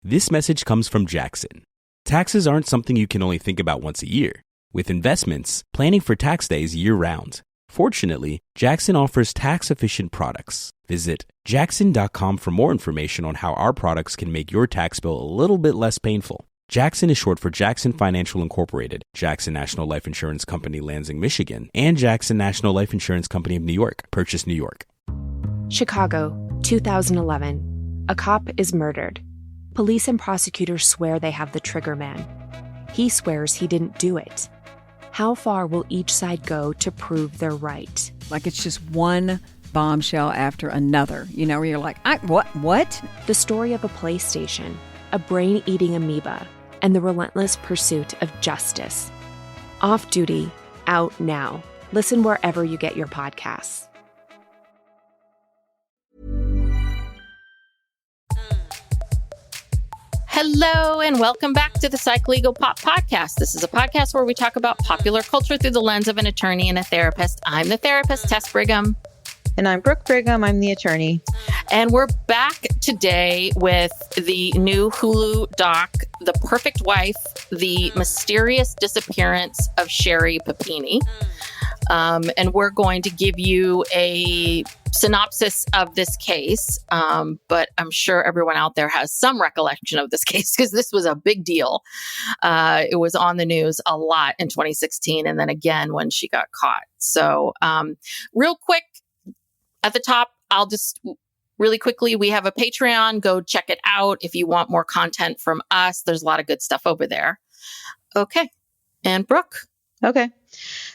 This message comes from Jackson. Taxes aren't something you can only think about once a year. With investments, planning for tax day is year-round. Fortunately, Jackson offers tax-efficient products. Visit jackson.com for more information on how our products can make your tax bill a little bit less painful. Jackson is short for Jackson Financial Incorporated, Jackson National Life Insurance Company, Lansing, Michigan, and Jackson National Life Insurance Company of New York, Purchase, New York. Chicago, 2011. A cop is murdered. Police and prosecutors swear they have the trigger man. He swears he didn't do it. How far will each side go to prove they're right? Like it's just one bombshell after another, where you're like, what? The story of a PlayStation, a brain-eating amoeba, and the relentless pursuit of justice. Off Duty, out now. Listen wherever you get your podcasts. Hello and welcome back to the Psych Legal Pop Podcast. This is a podcast where we talk about popular culture through the lens of an attorney and a therapist. I'm the therapist, Tess Brigham. And I'm Brooke Brigham. I'm the attorney. And we're back today with the new Hulu doc, The Perfect Wife, The Mysterious Disappearance of Sherri Papini. And we're going to give you a synopsis of this case, but I'm sure everyone out there has some recollection of this case because this was a big deal. It was on the news a lot in 2016 and then again when she got caught. So real quick, at the top, I'll just really quickly, we have a Patreon. Go check it out if you want more content from us. There's a lot of good stuff over there. Okay. And Brooke? Okay.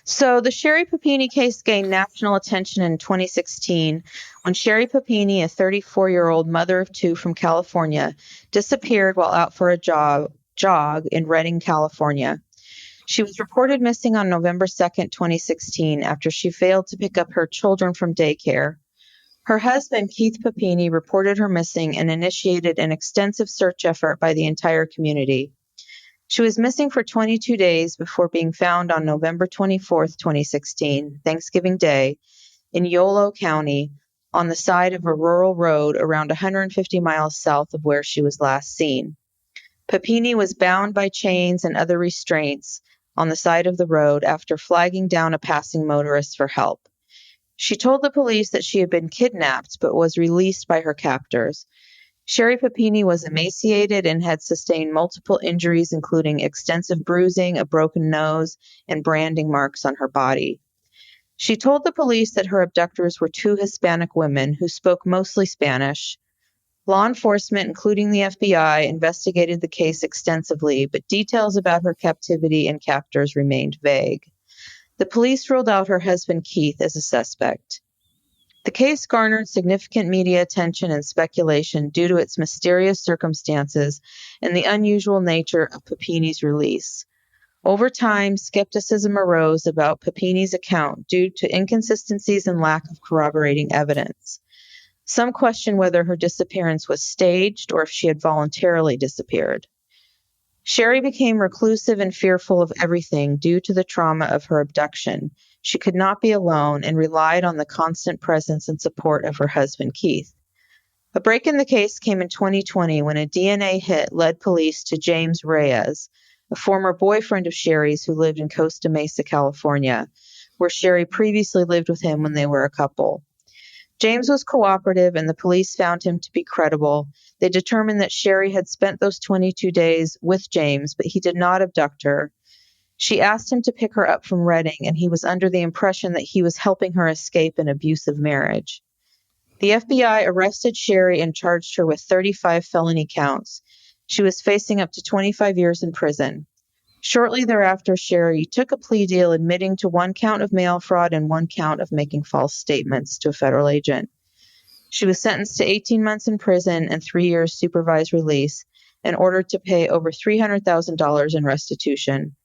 So the Sherri Papini case gained national attention in 2016 when Sherri Papini, a 34-year-old mother of two from California, disappeared while out for a jog in Redding, California. She was reported missing on November 2nd, 2016, after she failed to pick up her children from daycare. Her husband, Keith Papini, reported her missing and initiated an extensive search effort by the entire community. She was missing for 22 days before being found on November 24th, 2016, Thanksgiving Day, in Yolo County, on the side of a rural road around 150 miles south of where she was last seen. Papini was bound by chains and other restraints on the side of the road after flagging down a passing motorist for help. She told the police that she had been kidnapped but was released by her captors. Sherri Papini was emaciated and had sustained multiple injuries, including extensive bruising, a broken nose, and branding marks on her body. She told the police that her abductors were two Hispanic women who spoke mostly Spanish. Law enforcement, including the FBI, investigated the case extensively, but details about her captivity and captors remained vague. The police ruled out her husband Keith as a suspect. The case garnered significant media attention and speculation due to its mysterious circumstances and the unusual nature of Papini's release. Over time, skepticism arose about Papini's account due to inconsistencies and lack of corroborating evidence. Some question whether her disappearance was staged or if she had voluntarily disappeared. Sherri became reclusive and fearful of everything due to the trauma of her abduction. She could not be alone and relied on the constant presence and support of her husband, Keith. A break in the case came in 2020 when a DNA hit led police to James Reyes, a former boyfriend of Sherri's who lived in Costa Mesa, California, where Sherri previously lived with him when they were a couple. James was cooperative and the police found him to be credible. They determined that Sherri had spent those 22 days with James, but he did not abduct her. She asked him to pick her up from Redding, and he was under the impression that he was helping her escape an abusive marriage. The FBI arrested Sherri and charged her with 35 felony counts. She was facing up to 25 years in prison. Shortly thereafter, Sherri took a plea deal admitting to one count of mail fraud and one count of making false statements to a federal agent. She was sentenced to 18 months in prison and 3 years supervised release and ordered to pay over $300,000 in restitution.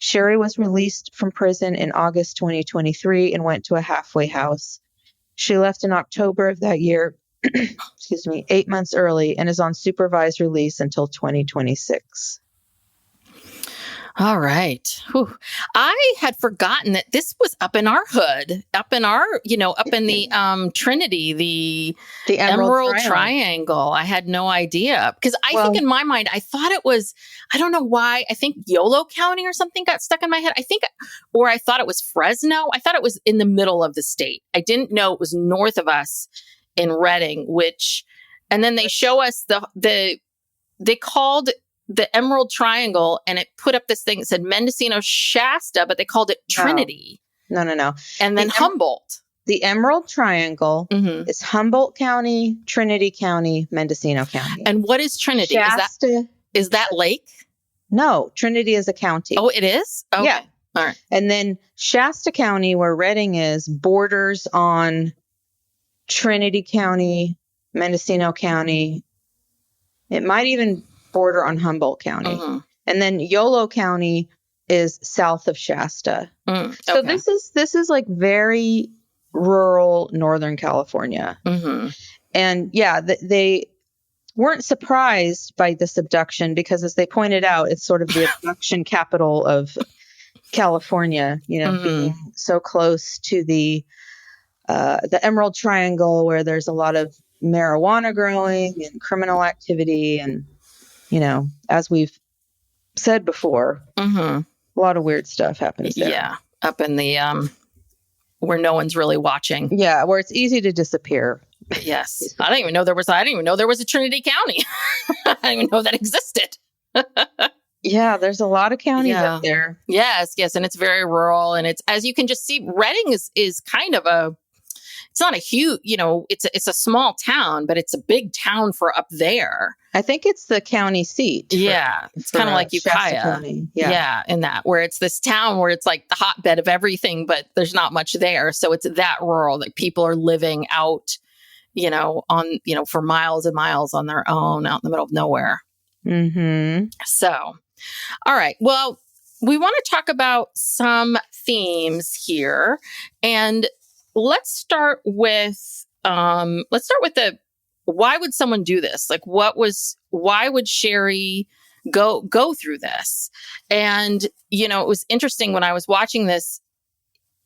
Sherri was released from prison in August 2023 and went to a halfway house. She left in October of that year, 8 months early, and is on supervised release until 2026. All right. Whew. I had forgotten that this was up in our hood, up in our, up in the Trinity, the Emerald Triangle. I had no idea because I think in my mind, I thought it was, I don't know why. I think Yolo County or something got stuck in my head. Or I thought it was Fresno. I thought it was in the middle of the state. I didn't know it was north of us in Redding, and then they show us they called the Emerald Triangle, and it put up this thing that said Mendocino Shasta, but they called it Trinity. No. And then Humboldt. The Emerald Triangle is Humboldt County, Trinity County, Mendocino County. And what is Trinity? Shasta, is that lake? No, Trinity is a county. Oh, it is? Okay. Yeah. All right. And then Shasta County, where Redding is, borders on Trinity County, Mendocino County. It might even border on Humboldt County. And then Yolo County is south of Shasta. So this is like very rural Northern California. And yeah, they weren't surprised by this abduction because, as they pointed out, it's sort of the abduction capital of California, being so close to the Emerald Triangle, where there's a lot of marijuana growing and criminal activity. And, as we've said before, a lot of weird stuff happens there. Yeah. Up in the, where no one's really watching. Yeah. Where it's easy to disappear. Yes. I didn't even know there was a Trinity County. I didn't even know that existed. Yeah. There's a lot of counties up there. Yes. And it's very rural. And it's, as you can just see, Redding is kind of it's not a huge, it's a small town, but it's a big town for up there. I think it's the county seat. It's kind of like Ukiah. Yeah, in that, where it's this town where it's like the hotbed of everything, but there's not much there. So it's that rural, like people are living out, for miles and miles on their own out in the middle of nowhere. So, all right. Well, we want to talk about some themes here, and let's start with why would someone do this? Like, why would Sherri go through this? And, it was interesting when I was watching this,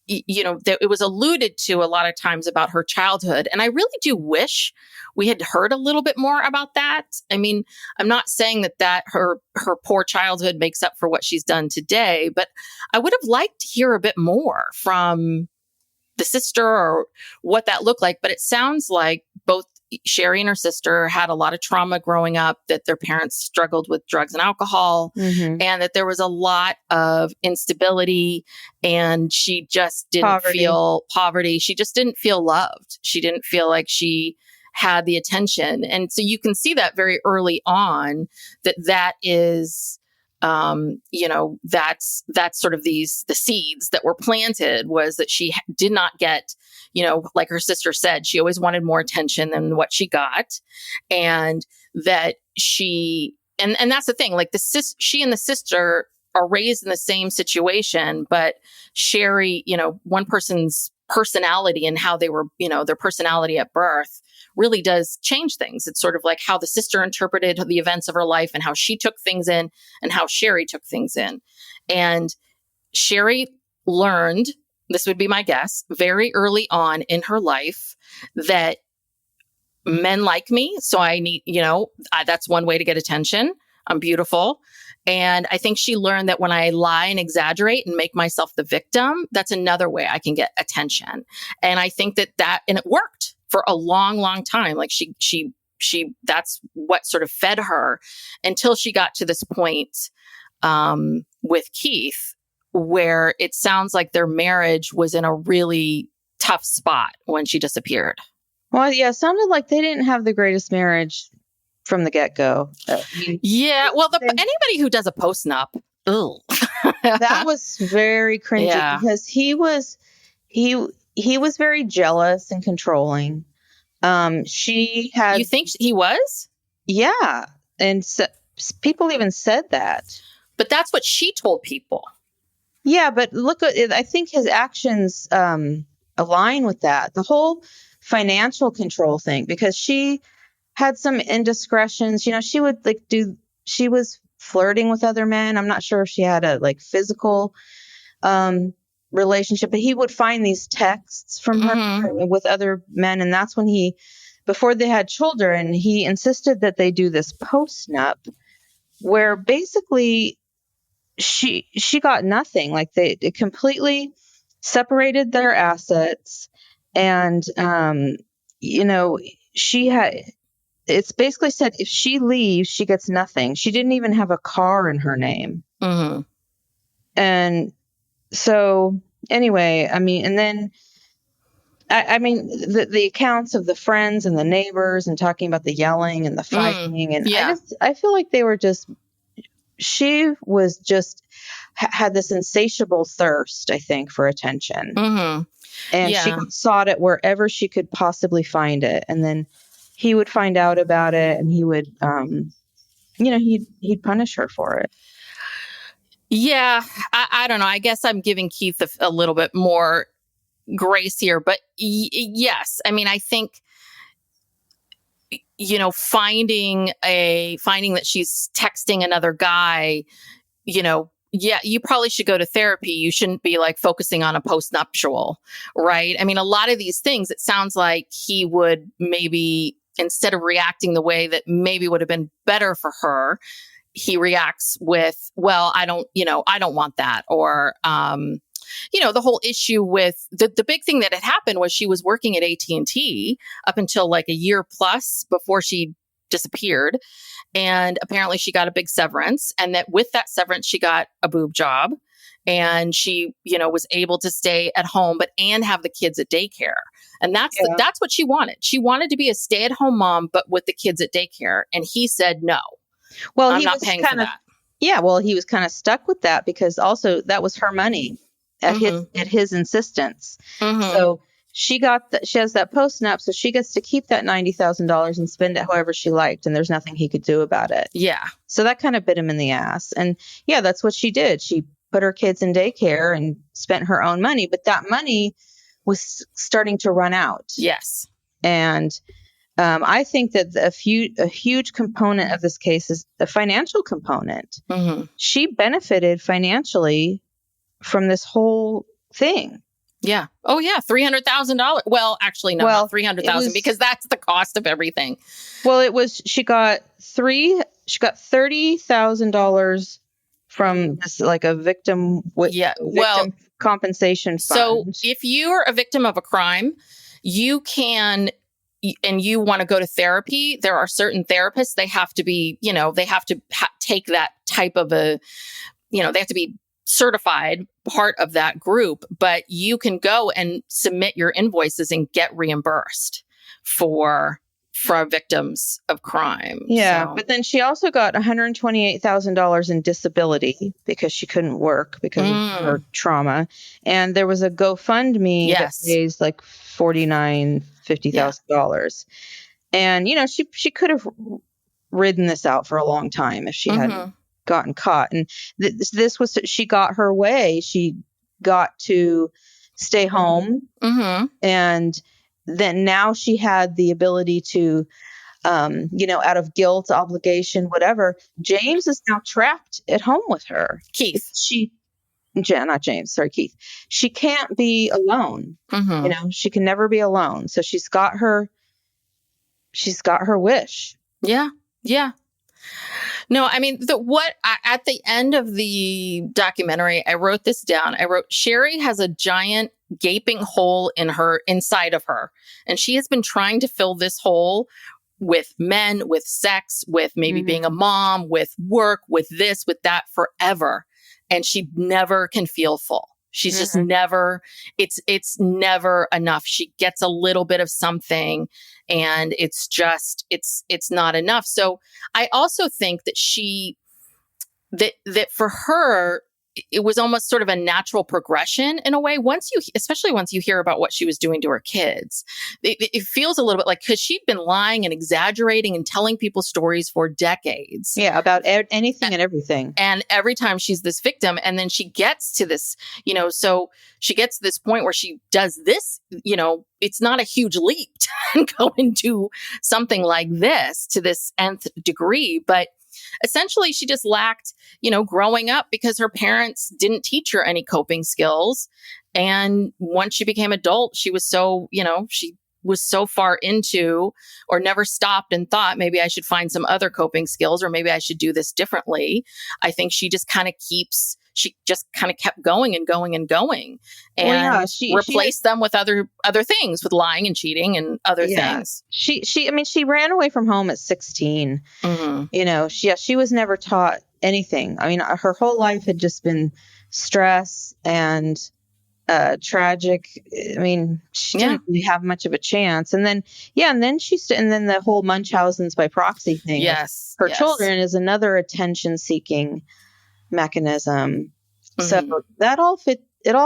that it was alluded to a lot of times about her childhood. And I really do wish we had heard a little bit more about that. I mean, I'm not saying that her poor childhood makes up for what she's done today, but I would have liked to hear a bit more from the sister or what that looked like. But it sounds like both Sherri and her sister had a lot of trauma growing up, that their parents struggled with drugs and alcohol, and that there was a lot of instability, and she just didn't feel poverty. She just didn't feel loved. She didn't feel like she had the attention. And so you can see that very early on, that is, that's sort of the seeds that were planted, was that she did not get, like her sister said, she always wanted more attention than what she got. And that and that's the thing, like she and the sister are raised in the same situation, but Sherri, one person's personality and how they were, their personality at birth really does change things. It's sort of like how the sister interpreted the events of her life and how she took things in and how Sherri took things in. And Sherri learned, this would be my guess, very early on in her life, that men like me. So I need, that's one way to get attention. I'm beautiful. And I think she learned that when I lie and exaggerate and make myself the victim, that's another way I can get attention. And I think and it worked for a long, long time. Like she, that's what sort of fed her until she got to this point with Keith, where it sounds like their marriage was in a really tough spot when she disappeared. Well, yeah, it sounded like they didn't have the greatest marriage from the get-go. Yeah, well, anybody who does a post-nup, that was very cringy, because he was very jealous and controlling. She had. You think he was? Yeah, and people even said that. But that's what she told people. Yeah, but look at it. I think his actions align with that. The whole financial control thing, because she had some indiscretions. She would she was flirting with other men. I'm not sure if she had a like physical relationship, but he would find these texts from her with other men. And that's when before they had children, he insisted that they do this post-nup where basically she got nothing. Like it completely separated their assets. And, it's basically said if she leaves, she gets nothing. She didn't even have a car in her name. And so anyway, I mean, and then, the accounts of the friends and the neighbors and talking about the yelling and the fighting. And I feel like she was just had this insatiable thirst, I think, for attention. And she sought it wherever she could possibly find it. And then he would find out about it, and he would, he'd punish her for it. Yeah, I don't know. I guess I'm giving Keith a little bit more grace here, but yes, I mean, I think, finding that she's texting another guy, you probably should go to therapy. You shouldn't be like focusing on a postnuptial, right? I mean, a lot of these things, it sounds like he would maybe, instead of reacting the way that maybe would have been better for her, he reacts with, well, I don't want that. Or, the whole issue with the big thing that had happened was she was working at AT&T up until like a year plus before she disappeared. And apparently she got a big severance. And that with that severance, she got a boob job. And she, was able to stay at home, and have the kids at daycare. And that's what she wanted. She wanted to be a stay-at-home mom, but with the kids at daycare. And he said, no, I'm not paying for that. Yeah, well, he was kind of stuck with that because also that was her money at his insistence. So she has that post-nup, so she gets to keep that $90,000 and spend it however she liked, and there's nothing he could do about it. Yeah. So that kind of bit him in the ass. And yeah, that's what she did. She put her kids in daycare and spent her own money, but that money was starting to run out. Yes. And I think that a huge component of this case is the financial component. She benefited financially from this whole thing. Yeah. Oh, yeah. $300,000. Well, actually, no, not $300,000 because that's the cost of everything. Well, she got $30,000 from this, like a victim compensation fund. So if you're a victim of a crime, you can, and you want to go to therapy, there are certain therapists, they have to be, they have to take that type of they have to be certified part of that group, but you can go and submit your invoices and get reimbursed for victims of crime. Yeah. So. But then she also got $128,000 in disability because she couldn't work because of her trauma. And there was a GoFundMe that raised like $50,000. And, she could have ridden this out for a long time if she hadn't gotten caught. And this was, she got her way. She got to stay home. And then now she had the ability to, out of guilt, obligation, whatever. James is now trapped at home with her. Keith. Not James, sorry, Keith. She can't be alone. She can never be alone. So she's got her wish. Yeah. Yeah. No, I mean, at the end of the documentary, I wrote this down. I wrote, Sherri has a giant gaping hole inside of her. And she has been trying to fill this hole with men, with sex, with maybe being a mom, with work, with this, with that forever. And she never can feel full. She's just never, it's never enough. She gets a little bit of something and it's just, it's not enough. So I also think that that for her, it was almost sort of a natural progression in a way. Especially once you hear about what she was doing to her kids, it feels a little bit like, because she'd been lying and exaggerating and telling people stories for decades. Yeah, about anything and everything. And every time she's this victim, and then she gets to this, so she gets to this point where she does this, it's not a huge leap to go into something like this to this nth degree, but essentially she just lacked, growing up because her parents didn't teach her any coping skills. And once she became adult, she was so, she was so far into or never stopped and thought maybe I should find some other coping skills or maybe I should do this differently. I think she just kind of kept going and going and going and replaced them with other things, with lying and cheating and other things. She ran away from home at 16. Mm-hmm. She was never taught anything. I mean, her whole life had just been stress and tragic. I mean, she didn't really have much of a chance. And then, and then the whole Munchausen's by proxy thing. Yes. Her children is another attention seeking mechanism. Mm-hmm. So that all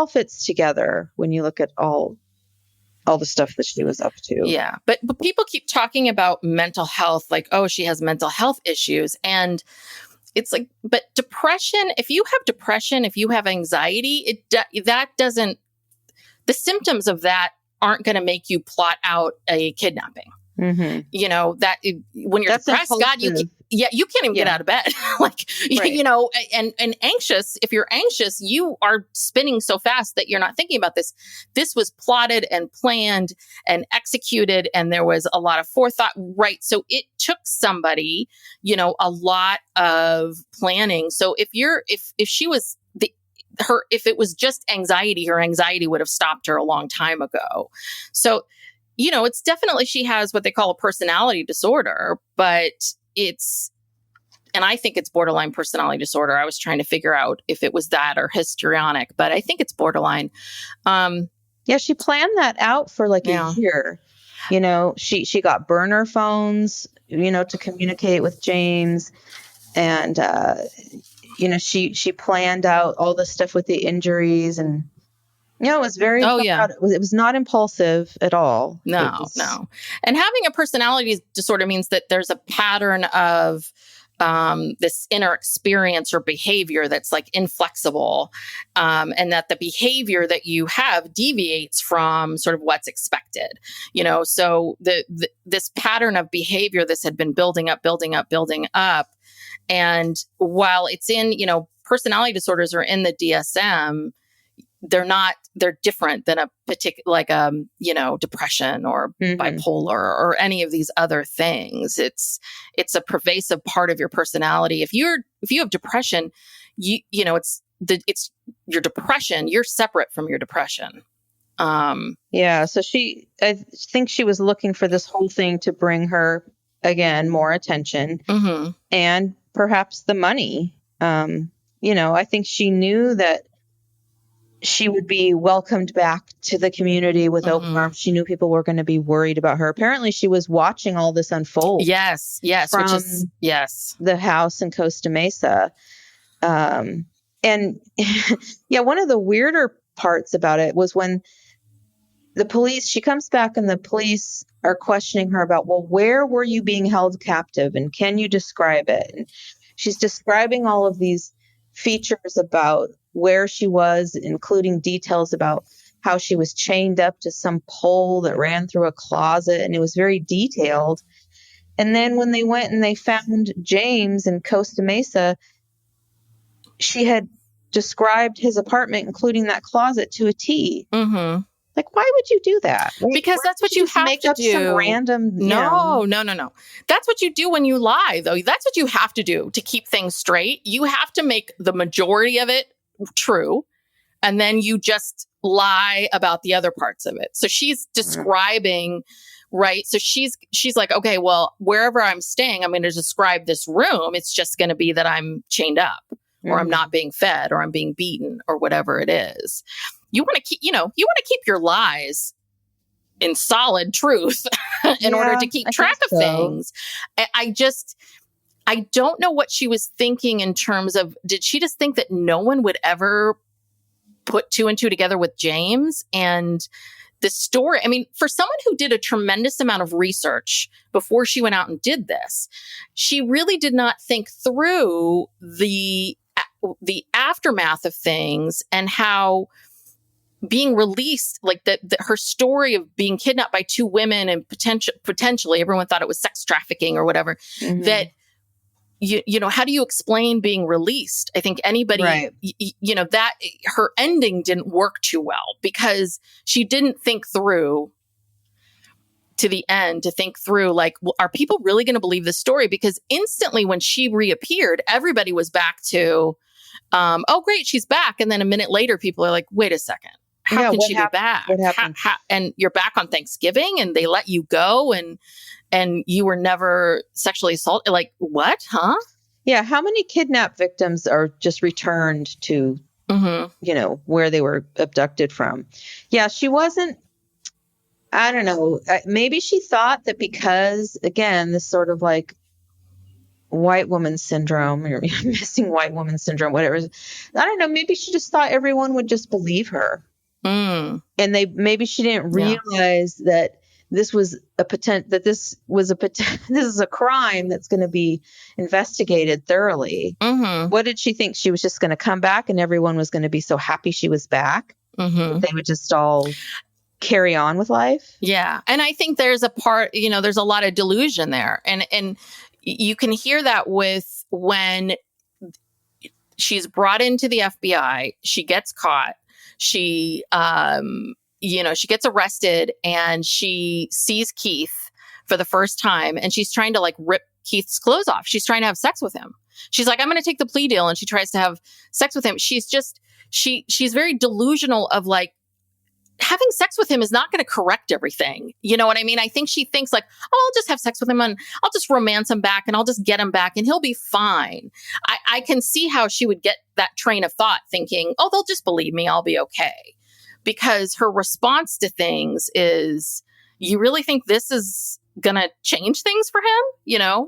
fits together when you look at all the stuff that she was up to. Yeah. But people keep talking about mental health, like, oh, she has mental health issues. And it's like, but depression, if you have depression, if you have anxiety, the symptoms of that aren't going to make you plot out a kidnapping. Mm-hmm. That when you're depressed, impulsive. You can't even get out of bed. And anxious, if you're anxious, you are spinning so fast that you're not thinking about this. This was plotted and planned and executed, and there was a lot of forethought, right? So it took somebody, a lot of planning. So if she was if it was just anxiety, her anxiety would have stopped her a long time ago. So, it's definitely, she has what they call a personality disorder, but and I think it's borderline personality disorder. I was trying to figure out if it was that or histrionic, but I think it's borderline. She planned that out for like a year. She got burner phones, to communicate with James. And, she planned out all the stuff with the injuries and, it was very, it was not impulsive at all. No. And having a personality disorder means that there's a pattern of this inner experience or behavior that's like inflexible, and that the behavior that you have deviates from sort of what's expected. So this pattern of behavior, this had been building up. And while it's in, personality disorders are in the DSM, they're different than a particular, depression or bipolar or any of these other things. It's a pervasive part of your personality. If you have depression, it's your depression, you're separate from your depression. So I think she was looking for this whole thing to bring her, again, more attention and perhaps the money. I think she knew that she would be welcomed back to the community with open arms. She knew people were going to be worried about her. Apparently, she was watching all this unfold. Yes, from the house in Costa Mesa. And one of the weirder parts about it was when she comes back and the police are questioning her about, well, where were you being held captive? And can you describe it? And she's describing all of these features about where she was, including details about how she was chained up to some pole that ran through a closet. And it was very detailed. And then when they went and they found James in Costa Mesa, she had described his apartment, including that closet, to a T. Mm-hmm. Like, why would you do that? Because that's what you have to do. Some random. No. That's what you do when you lie, though. That's what you have to do to keep things straight. You have to make the majority of it true, and then you just lie about the other parts of it. So she's describing, right? So she's like, okay, well, wherever I'm staying, I'm going to describe this room. It's just going to be that I'm chained up, or I'm not being fed, or I'm being beaten, or whatever it is. You want to keep your lies in solid truth in order to keep track of things. I don't know what she was thinking in terms of, did she just think that no one would ever put two and two together with James? And the story, I mean, for someone who did a tremendous amount of research before she went out and did this, she really did not think through the aftermath of things and how being released, like her story of being kidnapped by two women and potentially everyone thought it was sex trafficking or whatever, that how do you explain being released? I think anybody, Right. That her ending didn't work too well because she didn't think through to the end to think through, like, well, are people really going to believe this story? Because instantly when she reappeared, everybody was back to, oh, great, she's back. And then a minute later, people are like, wait a second. How can she be back? What happened? And you're back on Thanksgiving and they let you go and you were never sexually assaulted. Like, what? Huh? Yeah. How many kidnap victims are just returned to, where they were abducted from? Yeah, she wasn't, I don't know. Maybe she thought that because, again, this sort of like white woman syndrome or missing white woman syndrome, whatever. I don't know. Maybe she just thought everyone would just believe her. And maybe she didn't realize that this was this is a crime that's going to be investigated thoroughly. What did she think? She was just going to come back and everyone was going to be so happy she was back. They would just all carry on with life. Yeah. And I think there's a part, there's a lot of delusion there. And you can hear that with when she's brought into the FBI, she gets caught. She, she gets arrested and she sees Keith for the first time and she's trying to like rip Keith's clothes off. She's trying to have sex with him. She's like, I'm going to take the plea deal. And she tries to have sex with him. She's very delusional of like, having sex with him is not going to correct everything. You know what I mean? I think she thinks like, oh, I'll just have sex with him and I'll just romance him back and I'll just get him back and he'll be fine. I can see how she would get that train of thought thinking, oh, they'll just believe me. I'll be okay. Because her response to things is, you really think this is going to change things for him?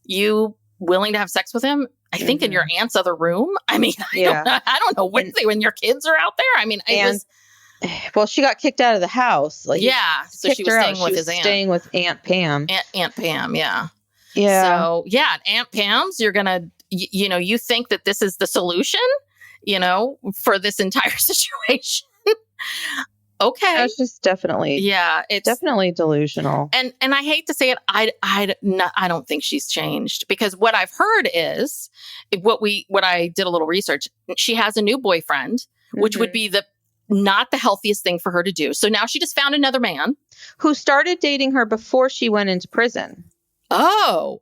You willing to have sex with him? I think in your aunt's other room. I mean, I don't know when your kids are out there. I mean, well, she got kicked out of the house. Like, so she was staying with his aunt. Staying with Aunt Pam. Aunt Pam, yeah. So, Aunt Pam's, you're going to, you think that this is the solution, for this entire situation. Okay. That's just definitely. Yeah. It's definitely delusional. And I hate to say it, I don't think she's changed because what I've heard is what I did a little research. She has a new boyfriend, which would be not the healthiest thing for her to do. So now she just found another man who started dating her before she went into prison. Oh,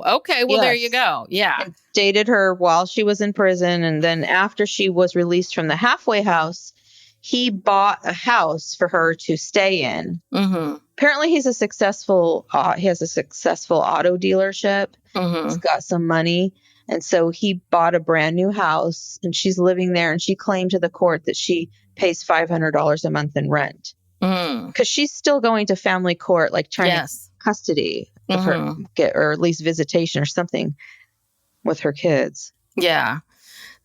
okay. Well, There you go. Yeah. And dated her while she was in prison. And then after she was released from the halfway house, he bought a house for her to stay in. Apparently he has a successful auto dealership. He's got some money. And so he bought a brand new house and she's living there. And she claimed to the court that she pays $500 a month in rent because she's still going to family court, like trying to custody of her, or at least visitation or something with her kids. Yeah.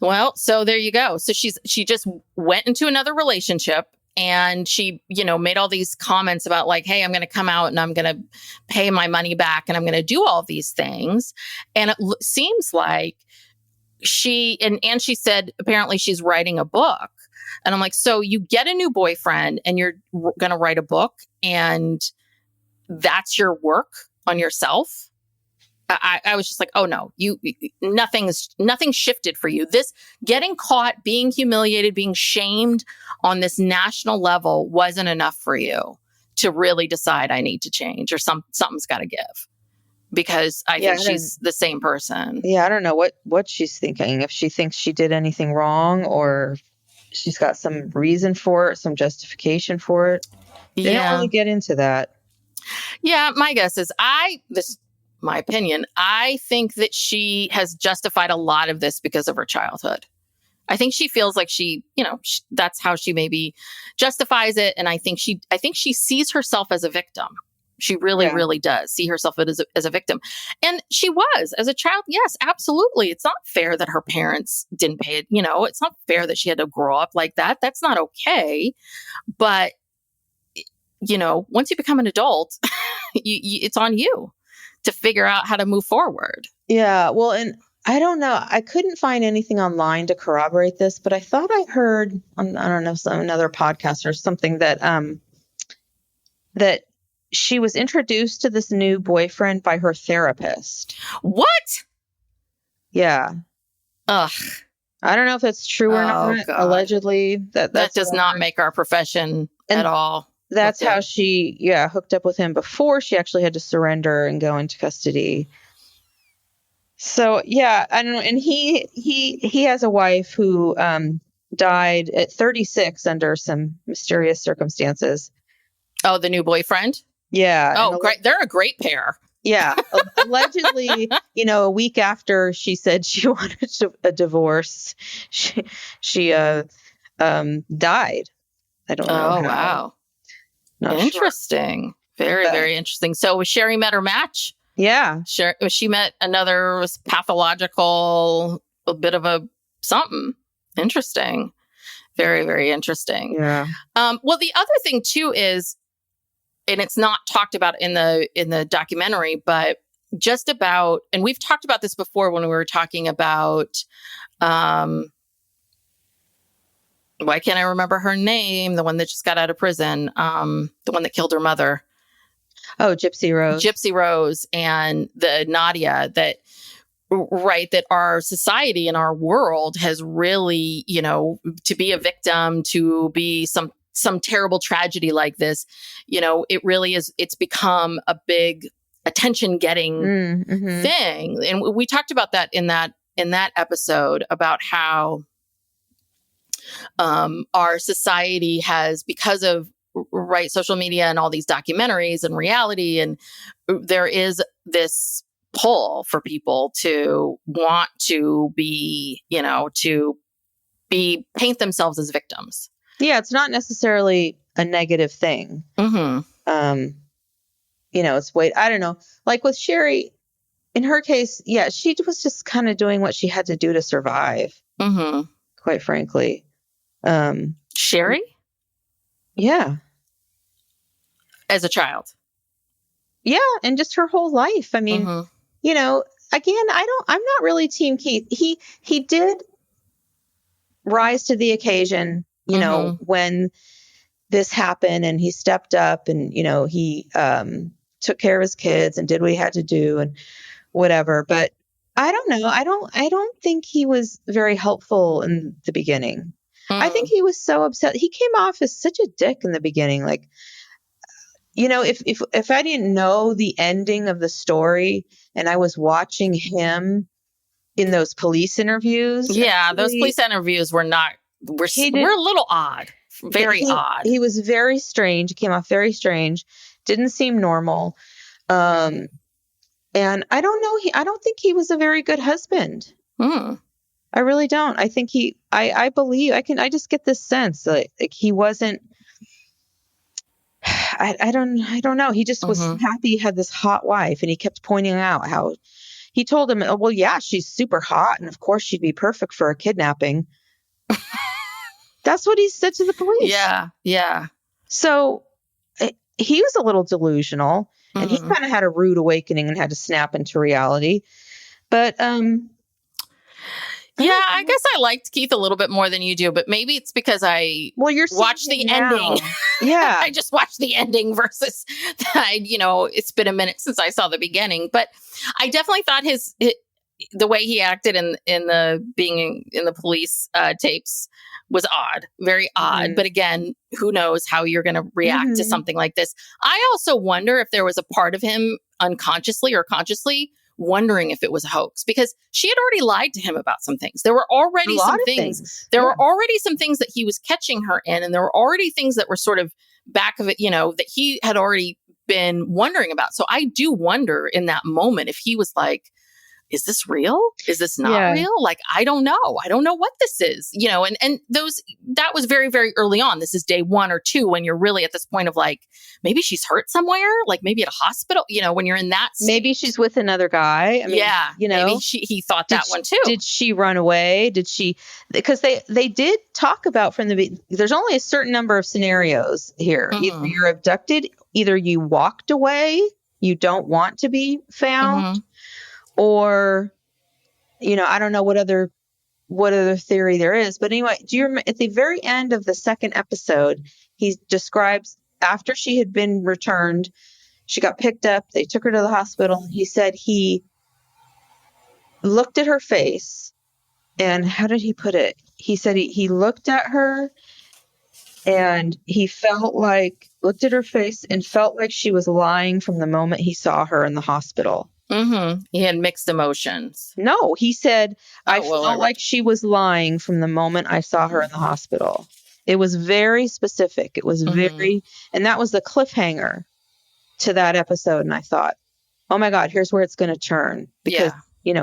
Well, so there you go. So she just went into another relationship and she, made all these comments about like, hey, I'm going to come out and I'm going to pay my money back and I'm going to do all these things. And it seems like she said, apparently she's writing a book. And I'm like, so you get a new boyfriend and you're going to write a book and that's your work on yourself? I was just like, oh no, nothing shifted for you. This getting caught, being humiliated, being shamed on this national level wasn't enough for you to really decide I need to change or something's got to give. Because I think she's the same person. Yeah, I don't know what she's thinking. If she thinks she did anything wrong or she's got some reason for it, some justification for it. They don't really get into that. Yeah, my guess is my opinion, I think that she has justified a lot of this because of her childhood. I think she feels like that's how she maybe justifies it. And I think she sees herself as a victim. She really does see herself as a victim. And she was as a child. Yes, absolutely. It's not fair that her parents didn't pay it. It's not fair that she had to grow up like that. That's not okay. But, once you become an adult, it's on you to figure out how to move forward. Yeah. Well, and I don't know. I couldn't find anything online to corroborate this, but I thought I heard on, I don't know, another podcast or something that she was introduced to this new boyfriend by her therapist. What? Yeah. Ugh. I don't know if that's true or not. God. Allegedly, that does not make our profession at all. That's how she, hooked up with him before she actually had to surrender and go into custody. So, yeah, I don't know. And he has a wife who died at 36 under some mysterious circumstances. Oh, the new boyfriend? Yeah. Oh, great. They're a great pair. Yeah. Allegedly, a week after she said she wanted a divorce, she died. I don't know how. Oh, wow. Not interesting. Sure. Very, very interesting. So was Sherri met her match? Yeah. She met another pathological, a bit of a something. Interesting. Very, very interesting. Yeah. Well, the other thing too is, and it's not talked about in the documentary, but just about, and we've talked about this before when we were talking about, why can't I remember her name? The one that just got out of prison, the one that killed her mother. Oh, Gypsy Rose. Gypsy Rose and the Nadia, that our society and our world has really, to be a victim, to be some terrible tragedy like this, it really is, it's become a big attention getting thing. And we talked about that in that episode about how our society has, because of social media and all these documentaries and reality, and there is this pull for people to want to be, paint themselves as victims. Yeah, it's not necessarily a negative thing. Mm-hmm. It's I don't know. Like with Sherri, in her case, she was just kind of doing what she had to do to survive. Mm-hmm. Quite frankly. Sherri? Yeah. As a child. Yeah, and just her whole life. I mean, again, I'm not really Team Keith. He did rise to the occasion, when this happened, and he stepped up, and he took care of his kids and did what he had to do and whatever. But I don't know. I don't think he was very helpful in the beginning. I think he was so upset. He came off as such a dick in the beginning. Like, if I didn't know the ending of the story and I was watching him in those police interviews. Yeah, those police interviews were a little odd. Very odd. He was very strange. He came off very strange. Didn't seem normal. And I don't know. I don't think he was a very good husband. I really don't. I think I believe, I just get this sense that like he wasn't, I don't know. He just was happy he had this hot wife, and he kept pointing out how he told him, oh, well, yeah, she's super hot, and of course she'd be perfect for a kidnapping. That's what he said to the police. Yeah. Yeah. So he was a little delusional, and he kind of had a rude awakening and had to snap into reality. But, yeah, I guess I liked Keith a little bit more than you do, but maybe it's because I watched the ending. Yeah. I just watched the ending versus, it's been a minute since I saw the beginning. But I definitely thought the way he acted in the police tapes was odd, very odd. But again, who knows how you're going to react to something like this. I also wonder if there was a part of him unconsciously or consciously wondering if it was a hoax, because she had already lied to him about some things. There were already some things. There were already some things that he was catching her in, and there were already things that were sort of back of it, that he had already been wondering about. So I do wonder in that moment if he was like, is this real? Is this not real? Like, I don't know. I don't know what this is, and that was very, very early on. This is day 1 or 2 when you're really at this point of like, maybe she's hurt somewhere, like maybe at a hospital, when you're in that. Maybe she's with another guy. I mean, maybe he thought that one too. Did she run away? Because they did talk about from the beginning, there's only a certain number of scenarios here. Either you're abducted, either you walked away, you don't want to be found. Or, I don't know what other theory there is. But anyway, do you remember at the very end of the second episode, he describes after she had been returned, she got picked up, they took her to the hospital. He said he looked at her face, and how did he put it? He said he looked at her and he looked at her face and felt like she was lying from the moment he saw her in the hospital. Mm-hmm. He had mixed emotions. No, he said, I well, felt like she was lying from the moment I saw her in the hospital. It was very specific. It was very, and that was the cliffhanger to that episode. And I thought, oh my God, here's where it's going to turn because,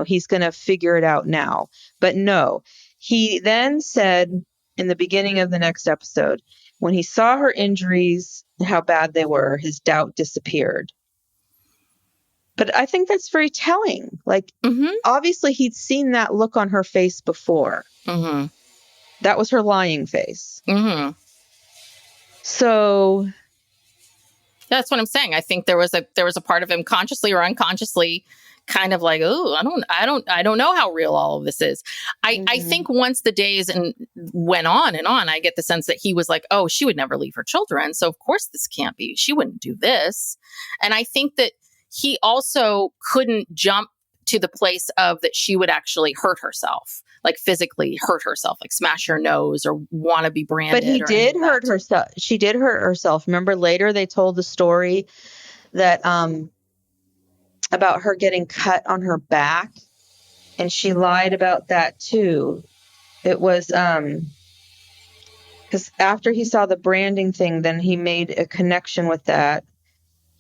he's going to figure it out now. But no, he then said in the beginning of the next episode, when he saw her injuries, how bad they were, his doubt disappeared. But I think that's very telling. Like, obviously he'd seen that look on her face before. Mm-hmm. That was her lying face. Mm-hmm. So that's what I'm saying. I think there was a part of him consciously or unconsciously kind of like, oh, I don't know how real all of this is. I think once the days went on and on, I get the sense that he was like, oh, she would never leave her children. So of course this can't be. She wouldn't do this. And I think that he also couldn't jump to the place of that she would actually hurt herself, like physically hurt herself, like smash her nose or want to be branded. But he did hurt herself. She did hurt herself. Remember later they told the story that about her getting cut on her back, and she lied about that too. It was because after he saw the branding thing, then he made a connection with that.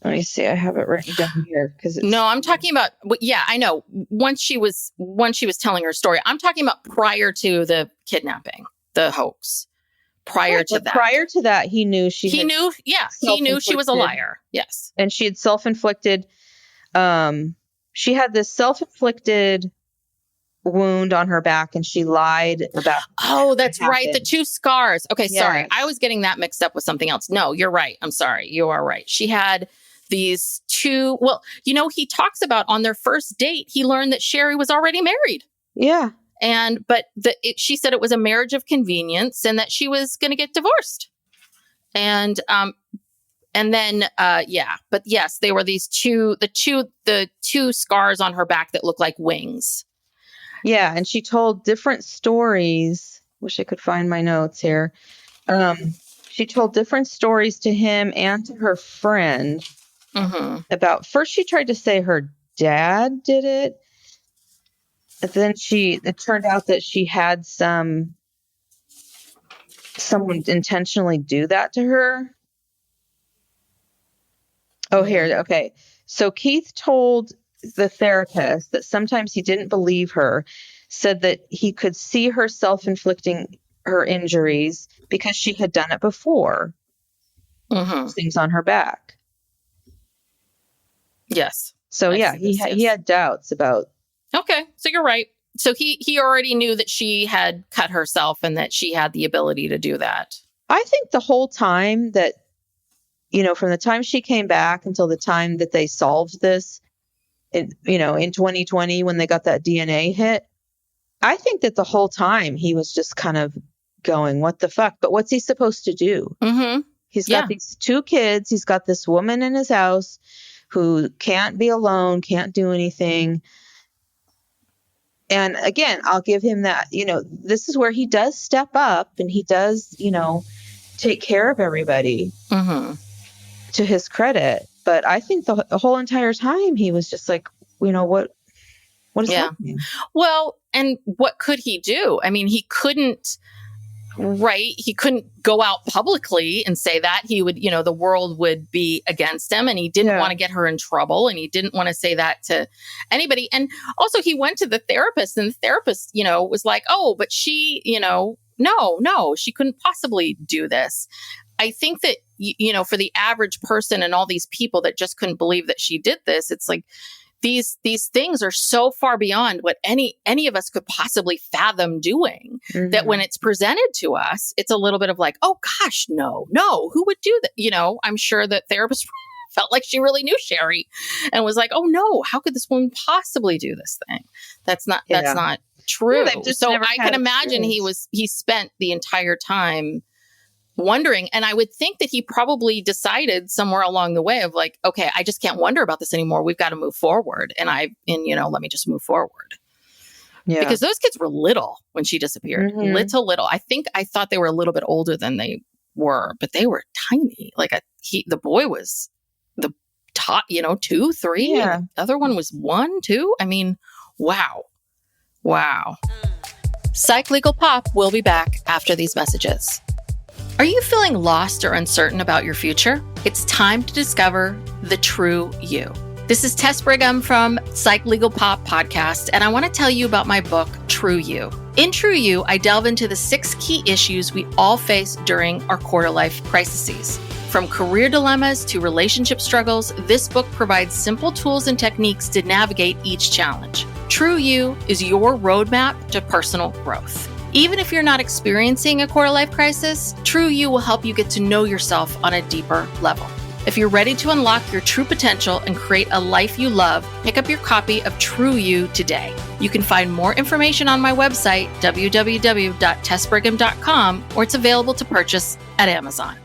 Let me see. I have it written down here because no, I'm talking about. Yeah, I know. Once she was telling her story, I'm talking about prior to the kidnapping, the hoax. Prior to that, he knew she. He knew. Yeah, he knew she was a liar. Yes, and she had self-inflicted. She had this self-inflicted wound on her back, and she lied about. Oh, that's right. The 2 scars. Okay, yes. Sorry, I was getting that mixed up with something else. No, you're right. I'm sorry. You are right. She had these 2. Well, he talks about on their first date, he learned that Sherri was already married. Yeah. But she said it was a marriage of convenience and that she was going to get divorced. And then, but yes, they were these 2 scars on her back that look like wings. Yeah. And she told different stories. Wish I could find my notes here. She told different stories to him and to her friend about, first she tried to say her dad did it. And then it turned out that she had someone intentionally do that to her. Oh, here. Okay. So Keith told the therapist that sometimes he didn't believe her, said that he could see her self-inflicting her injuries because she had done it before. Things on her back. Yes. So he had doubts about. Okay. So you're right. So he already knew that she had cut herself and that she had the ability to do that. I think the whole time that, from the time she came back until the time that they solved this, in 2020 when they got that DNA hit, I think that the whole time he was just kind of going, what the fuck? But what's he supposed to do? He's got these 2 kids. He's got this woman in his house who can't be alone, can't do anything. And again, I'll give him that, this is where he does step up and he does, take care of everybody to his credit. But I think the whole entire time he was just like, what is happening? Well, and what could he do? I mean, he couldn't go out publicly and say that. He would, the world would be against him, and he didn't want to get her in trouble, and he didn't want to say that to anybody. And also he went to the therapist, and the therapist, was like, oh, but she, no, she couldn't possibly do this. I think that, for the average person and all these people that just couldn't believe that she did this, it's like, these things are so far beyond what any of us could possibly fathom doing that when it's presented to us, it's a little bit of like, oh gosh, no, who would do that? I'm sure that therapists felt like she really knew Sherri and was like, oh no, how could this woman possibly do this thing? That's not true. So I can imagine he spent the entire time wondering. And I would think that he probably decided somewhere along the way of like, okay, I just can't wonder about this anymore. We've got to move forward. And let me just move forward. Yeah. Because those kids were little when she disappeared. Little. I thought they were a little bit older than they were, but they were tiny. Like the boy was the top, 2, 3. Yeah. And the other one was 1, 2. I mean, wow. Psych Legal Pop will be back after these messages. Are you feeling lost or uncertain about your future? It's time to discover the true you. This is Tess Brigham from Psych Legal Pop podcast, and I want to tell you about my book, True You. In True You, I delve into the 6 key issues we all face during our quarter-life crises. From career dilemmas to relationship struggles, this book provides simple tools and techniques to navigate each challenge. True You is your roadmap to personal growth. Even if you're not experiencing a quarter-life crisis, True You will help you get to know yourself on a deeper level. If you're ready to unlock your true potential and create a life you love, pick up your copy of True You today. You can find more information on my website, www.tessbrigham.com, or it's available to purchase at Amazon.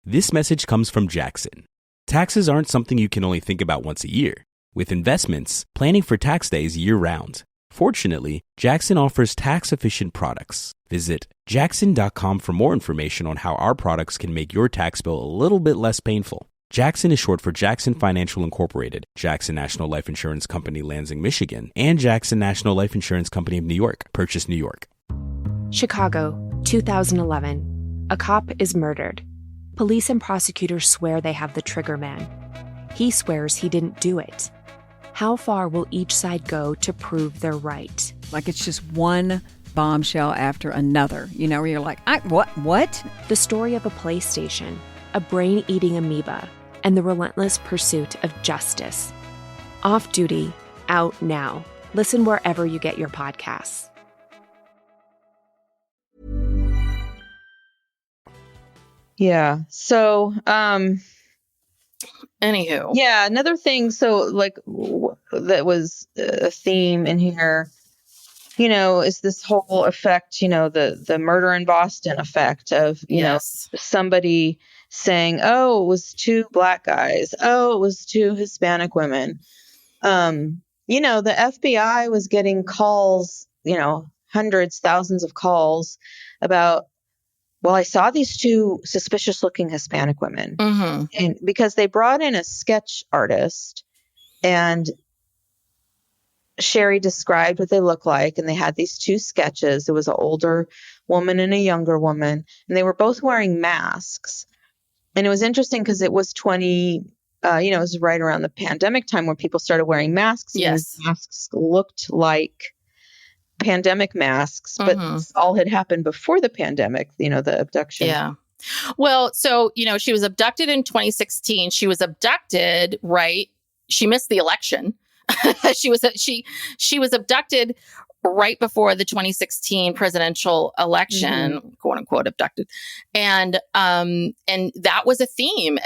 This message comes from Jackson. Taxes aren't something you can only think about once a year. With investments, planning for tax day is year-round. Fortunately, Jackson offers tax-efficient products. Visit jackson.com for more information on how our products can make your tax bill a little bit less painful. Jackson is short for Jackson Financial Incorporated, Jackson National Life Insurance Company, Lansing, Michigan, and Jackson National Life Insurance Company of New York, Purchase, New York. Chicago, 2011. A cop is murdered. Police and prosecutors swear they have the trigger man. He swears he didn't do it. How far will each side go to prove they're right? Like it's just one bombshell after another, where you're like, what? The story of a PlayStation, a brain-eating amoeba, and the relentless pursuit of justice. Off Duty, out now. Listen wherever you get your podcasts. Yeah. So, Anywho. yeah, another thing. So that was a theme in here, is this whole effect, the murder in Boston effect of, Yes. somebody saying, oh, it was 2 Black guys. Oh, it was 2 Hispanic women. The FBI was getting calls, hundreds, thousands of calls about, well, I saw these 2 suspicious looking Hispanic women. Mm-hmm. And because they brought in a sketch artist and Sherri described what they looked like. And they had these 2 sketches. There was an older woman and a younger woman, and they were both wearing masks. And it was interesting because it was it was right around the pandemic time when people started wearing masks. Yes. And masks looked like pandemic masks, but this all had happened before the pandemic, the abduction. Yeah. Well, so, she was abducted in 2016. She was abducted, right? She missed the election. She was abducted right before the 2016 presidential election, quote unquote, abducted. And that was a theme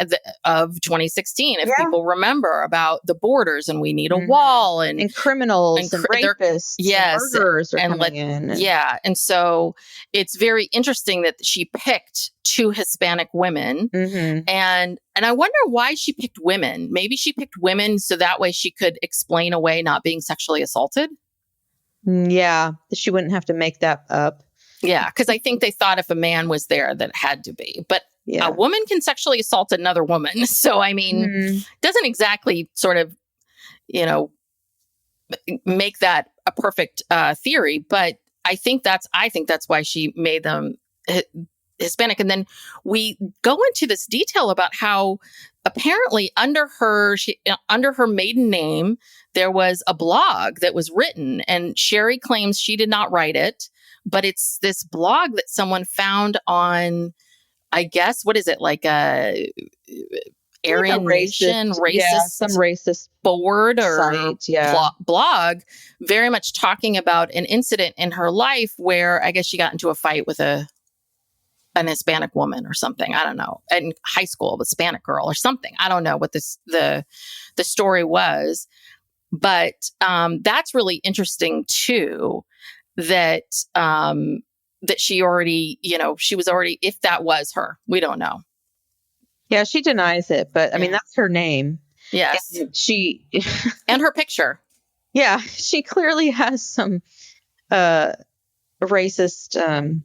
of 2016. If people remember about the borders and we need a wall and criminals and rapists, yes, and murderers are coming in. Yeah. And so it's very interesting that she picked 2 Hispanic women. And I wonder why she picked women. Maybe she picked women so that way she could explain away not being sexually assaulted. Yeah, she wouldn't have to make that up. Yeah, because I think they thought if a man was there, that it had to be. But a woman can sexually assault another woman. So, I mean, doesn't exactly sort of, make that a perfect theory. But I think that's why she made them Hispanic. And then we go into this detail about how apparently under her maiden name, there was a blog that was written, and Sherri claims she did not write it, but it's this blog that someone found on, I guess, what is it, like a Aryan Nation racist, some racist board or site, blog, very much talking about an incident in her life where I guess she got into a fight with an Hispanic woman or something. I don't know. In high school, a Hispanic girl or something. I don't know what the story was. But that's really interesting too, that she already, she was already, if that was her, we don't know. Yeah, she denies it, but I mean, that's her name. Yes. And and her picture. Yeah, she clearly has some racist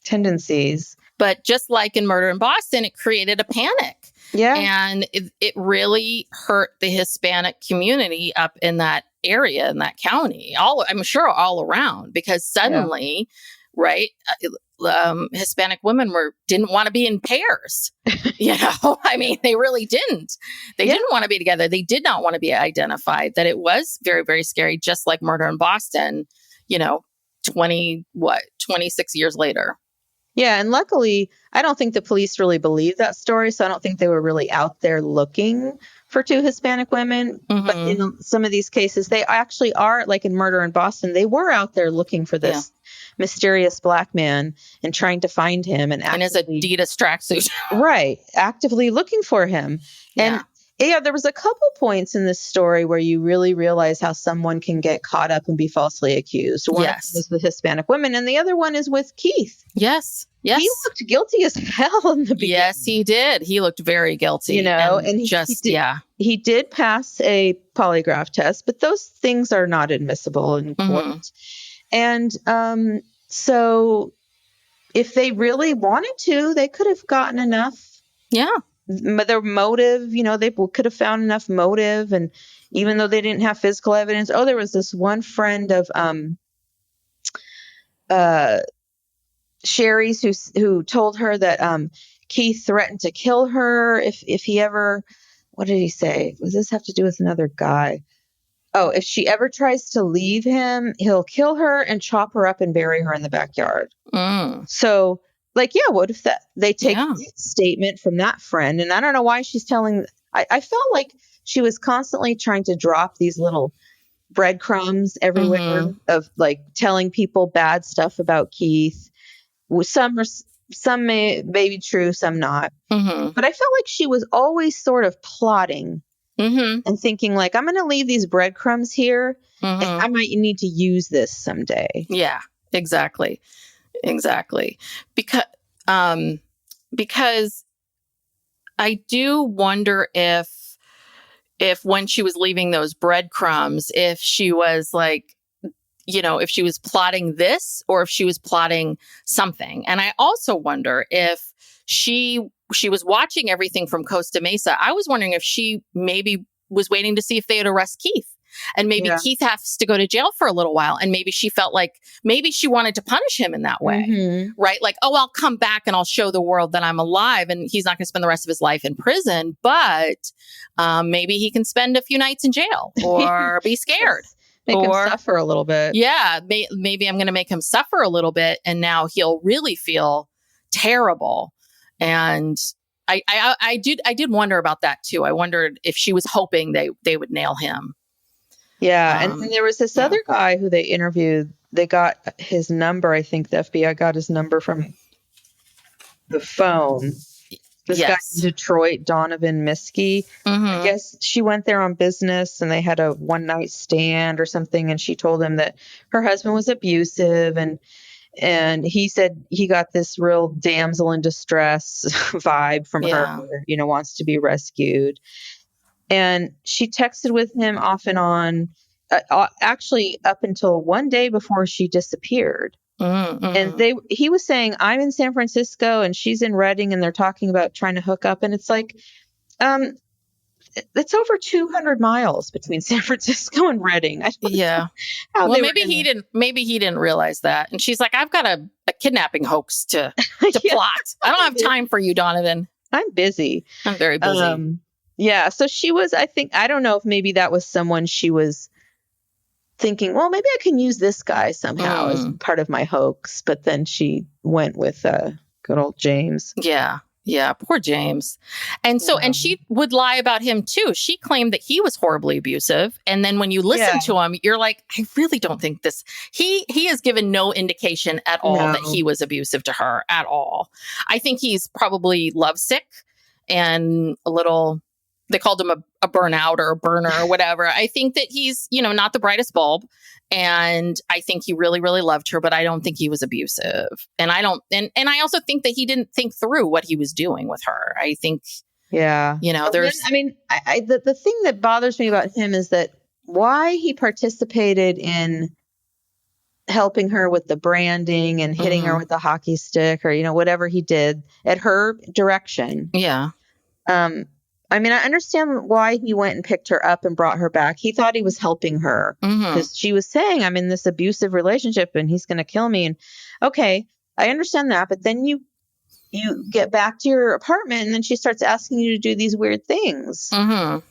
tendencies. But just like in Murder in Boston, it created a panic. Yeah. And it really hurt the Hispanic community up in that area, in that county, I'm sure all around, because suddenly, right, Hispanic women didn't want to be in pairs. I mean, they really didn't. They didn't want to be together. They did not want to be identified. That it was very, very scary, just like Murder in Boston, 26 years later. Yeah. And luckily, I don't think the police really believed that story. So I don't think they were really out there looking for two Hispanic women. Mm-hmm. But in some of these cases, they actually are, like in Murder in Boston, they were out there looking for this mysterious Black man and trying to find him. And his Adidas tracksuit. Right. Actively looking for him. And there was a couple points in this story where you really realize how someone can get caught up and be falsely accused. One was the Hispanic woman, and the other one is with Keith. Yes. He looked guilty as hell in the beginning. Yes, he did. He looked very guilty. And he did pass a polygraph test, but those things are not admissible in court. And so if they really wanted to, they could have gotten enough. Yeah. Their motive, they could have found enough motive. And even though they didn't have physical evidence, there was this one friend of Sherri's who told her that Keith threatened to kill her if he ever, what did he say? Does this have to do with another guy? Oh, if she ever tries to leave him, he'll kill her and chop her up and bury her in the backyard. So, what if they take that statement from that friend? And I don't know why she's telling. I felt like she was constantly trying to drop these little breadcrumbs everywhere of telling people bad stuff about Keith. Some may be true, some not. But I felt like she was always sort of plotting and thinking I'm going to leave these breadcrumbs here and I might need to use this someday. Yeah, exactly. Because I do wonder if when she was leaving those breadcrumbs, if she was if she was plotting this or if she was plotting something. And I also wonder if she was watching everything from Costa Mesa. I was wondering if she maybe was waiting to see if they would arrest Keith. And maybe Keith has to go to jail for a little while. And maybe she felt like maybe she wanted to punish him in that way, right? I'll come back and I'll show the world that I'm alive and he's not going to spend the rest of his life in prison, but maybe he can spend a few nights in jail or be scared. Make him suffer a little bit. Yeah, maybe I'm going to make him suffer a little bit and now he'll really feel terrible. And I did wonder about that too. I wondered if she was hoping they would nail him. Yeah. And then there was this other guy who they interviewed. They got his number. I think the FBI got his number from the phone. This guy in Detroit, Donovan Miskey. I guess she went there on business and they had a one night stand or something. And she told him that her husband was abusive. And he said he got this real damsel in distress vibe from her, wants to be rescued. And she texted with him off and on, actually up until one day before she disappeared. And he was saying, I'm in San Francisco and she's in Redding and they're talking about trying to hook up. And it's it's over 200 miles between San Francisco and Redding. Maybe he didn't realize that. And she's like, I've got a kidnapping hoax to plot. I don't have time for you, Donovan. I'm busy. I'm very busy. So she was, I don't know if maybe that was someone she was thinking, well, maybe I can use this guy somehow as part of my hoax. But then she went with good old James. Yeah, poor James. And so, and she would lie about him too. She claimed that he was horribly abusive. And then when you listen to him, you're like, I really don't think this, he has given no indication at all that he was abusive to her at all. I think he's probably lovesick and a little, they called him a burnout or a burner or whatever. I think that he's, not the brightest bulb. And I think he really, really loved her, but I don't think he was abusive. And I also think that he didn't think through what he was doing with her. I think, there's, the thing that bothers me about him is that why he participated in helping her with the branding and hitting her with the hockey stick or, whatever he did at her direction. Yeah. I mean, I understand why he went and picked her up and brought her back. He thought he was helping her because she was saying, I'm in this abusive relationship and he's going to kill me. And okay, I understand that. But then you get back to your apartment and then she starts asking you to do these weird things. I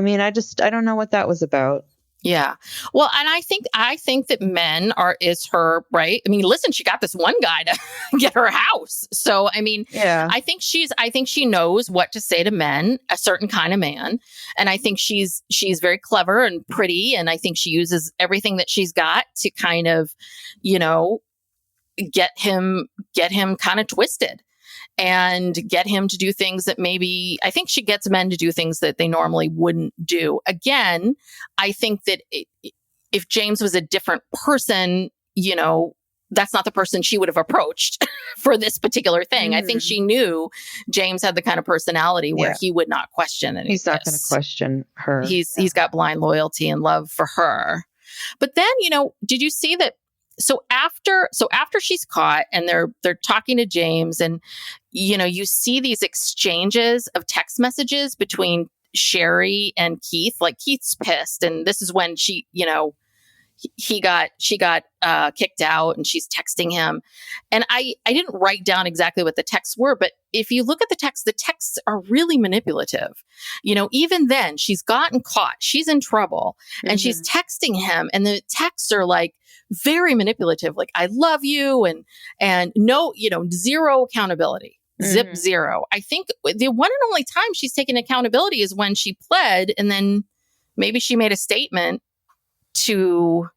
mean, I don't know what that was about. Yeah. Well, and I think that is her, right? I mean, listen, she got this one guy to get her house. So, I mean, yeah. I think she knows what to say to men, a certain kind of man. And I think she's very clever and pretty. And I think she uses everything that she's got to kind of, get him kind of twisted. And get him to do things that maybe, I think she gets men to do things that they normally wouldn't do. Again, I think that if James was a different person, that's not the person she would have approached for this particular thing. I think she knew James had the kind of personality where he would not question any. He's not going to question her. He's got blind loyalty and love for her. But then, did you see that? So after she's caught and they're talking to James and, you see these exchanges of text messages between Sherri and Keith, like Keith's pissed. And this is when she got kicked out and she's texting him. And I didn't write down exactly what the texts were, but if you look at the texts are really manipulative. Even then she's gotten caught, she's in trouble and she's texting him and the texts are like very manipulative. Like, I love you and no, zero accountability, zip zero. I think the one and only time she's taken accountability is when she pled and then maybe she made a statement to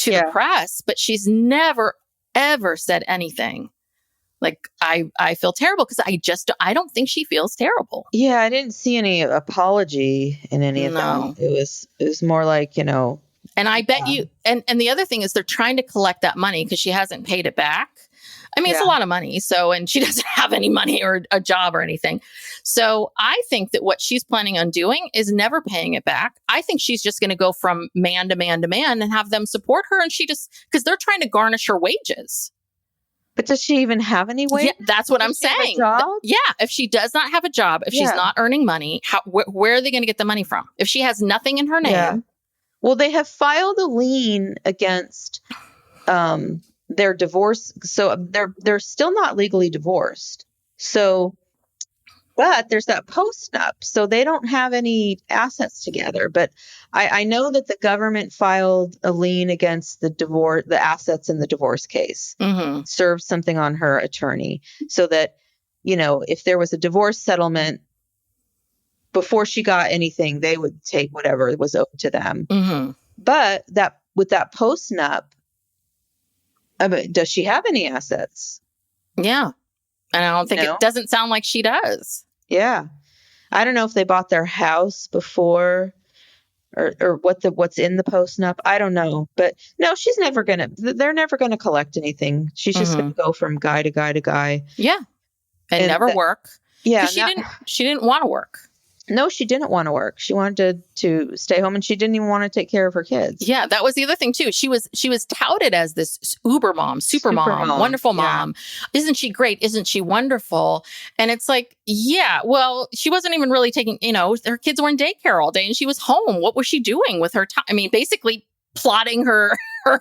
the press, but she's never, ever said anything. Like, I feel terrible because I don't think she feels terrible. Yeah. I didn't see any apology in any of them. It was more like, and I bet you, and the other thing is they're trying to collect that money because she hasn't paid it back. I mean, it's a lot of money. So, and she doesn't have any money or a job or anything. So I think that what she's planning on doing is never paying it back. I think she's just going to go from man to man to man and have them support her. And because they're trying to garnish her wages. But does she even have any wages? Yeah, that's what I'm saying. Yeah. If she does not have a job, if she's not earning money, where are they going to get the money from? If she has nothing in her name. Yeah. Well, they have filed a lien against their divorce. So they're still not legally divorced. So, but there's that postnup. So they don't have any assets together. But I know that the government filed a lien against the assets in the divorce case, served something on her attorney so that, if there was a divorce settlement, before she got anything, they would take whatever was owed to them. But with that postnup, does she have any assets? Yeah. And I don't think it doesn't sound like she does. Yeah. I don't know if they bought their house before or what's in the postnup. I don't know. But no, they're never going to collect anything. She's just going to go from guy to guy to guy. Yeah. And never work. Yeah. She didn't want to work. No, she didn't want to work. She wanted to stay home and she didn't even want to take care of her kids. Yeah, that was the other thing too. She was touted as this uber mom, super mom, wonderful mom. Isn't she great? Isn't she wonderful? And it's like, yeah, well, she wasn't even really taking, her kids were in daycare all day and she was home. What was she doing with her time? I mean, basically plotting her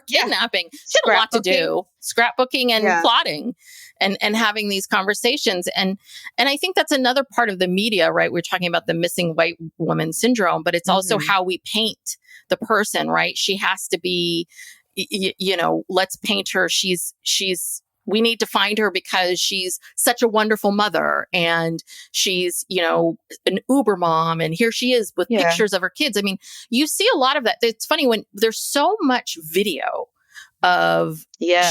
kidnapping. She had a lot to do. Scrapbooking and plotting. And having these conversations. And I think that's another part of the media, right? We're talking about the missing white woman syndrome, but it's also how we paint the person, right? She has to be, let's paint her. We need to find her because she's such a wonderful mother and she's, an Uber mom. And here she is with pictures of her kids. I mean, you see a lot of that. It's funny when there's so much video of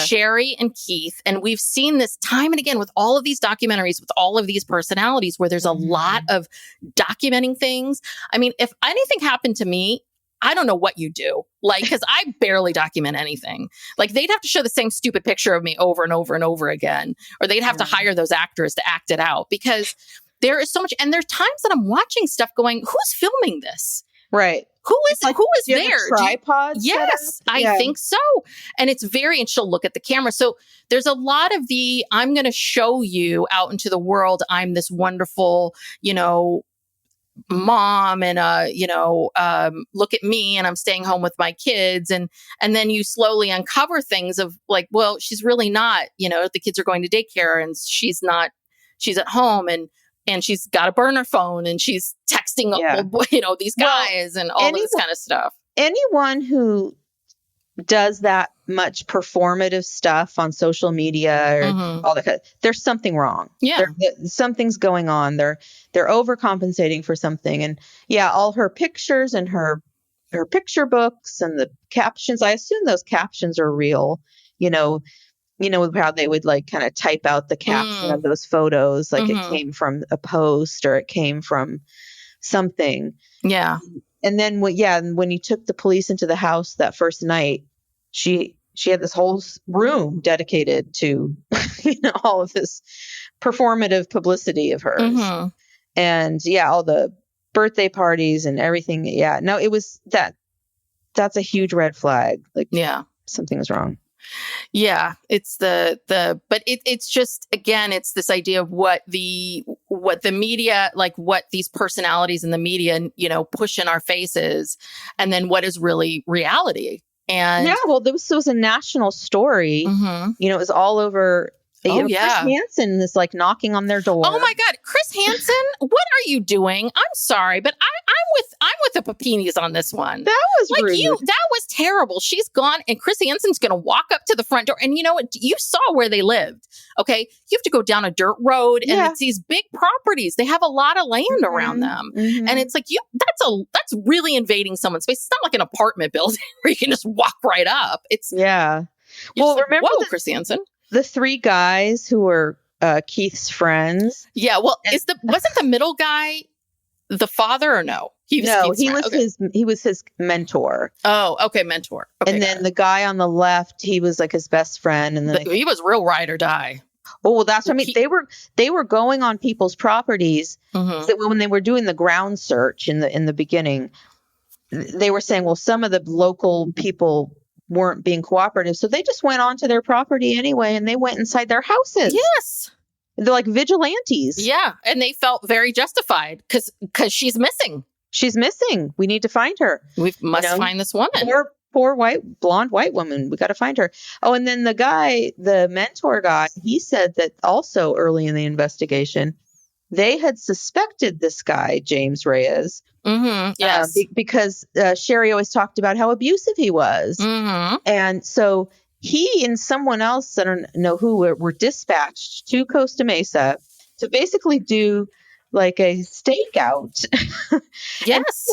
Sherri and Keith. And we've seen this time and again with all of these documentaries, with all of these personalities where there's a lot of documenting things. I mean, if anything happened to me, I don't know what you do. Like, because I barely document anything. Like, they'd have to show the same stupid picture of me over and over and over again, or they'd have to hire those actors to act it out because there is so much. And there's times that I'm watching stuff going, who's filming this? Right. Who is Do you have a there? tripod set up? Yes, I Yeah. think so. And and she'll look at the camera. So there's a lot of I'm going to show you out into the world. I'm this wonderful, mom, and look at me, and I'm staying home with my kids, and then you slowly uncover things of like, well, she's really not. The kids are going to daycare, and she's not. She's at home, and she's got a burner phone, and she's texting, these guys, and all this kind of stuff. Anyone who does that much performative stuff on social media or all that, there's something wrong. Yeah. Something's going on. They're overcompensating for something. And all her pictures and her picture books and the captions, I assume those captions are real, how they would like kind of type out the caption of those photos, like it came from a post or it came from something. Yeah. And then when you took the police into the house that first night, she had this whole room dedicated to all of this performative publicity of hers. And all the birthday parties and everything. No, it was that's a huge red flag. Like something is wrong. Yeah, it's but it's just, again, it's this idea of what the media, like what these personalities in the media, push in our faces, and then what is really reality. And this was a national story. It was all over. Chris Hansen is like knocking on their door. Oh my God, Chris Hansen, what are you doing? I'm sorry, but I'm with the Papinis on this one. That was like rude. That was terrible. She's gone, and Chris Hansen's going to walk up to the front door. And you know what? You saw where they lived. Okay, you have to go down a dirt road, and it's these big properties. They have a lot of land around them, and it's like that's really invading someone's space. It's not like an apartment building where you can just walk right up. It's Well, like, remember Chris Hansen. The three guys who were Keith's friends. Yeah, well, wasn't the middle guy the father or no? He was his mentor. Oh, okay, mentor. Okay, and then the guy on the left, he was like his best friend, and then he was real ride or die. Oh, well, that's what I mean. They were going on people's properties. That when they were doing the ground search in the beginning, they were saying, well, some of the local people weren't being cooperative, so they just went onto their property anyway, and they went inside their houses. Yes, they're like vigilantes. Yeah, and they felt very justified because she's missing. She's missing. We need to find her. We must find this woman. Poor blonde white woman. We got to find her. Oh, and then the mentor guy, he said that also early in the investigation, they had suspected this guy, James Reyes. Yes. Because Sherri always talked about how abusive he was. And so he and someone else, I don't know who, were dispatched to Costa Mesa to basically do like a stakeout. Yes.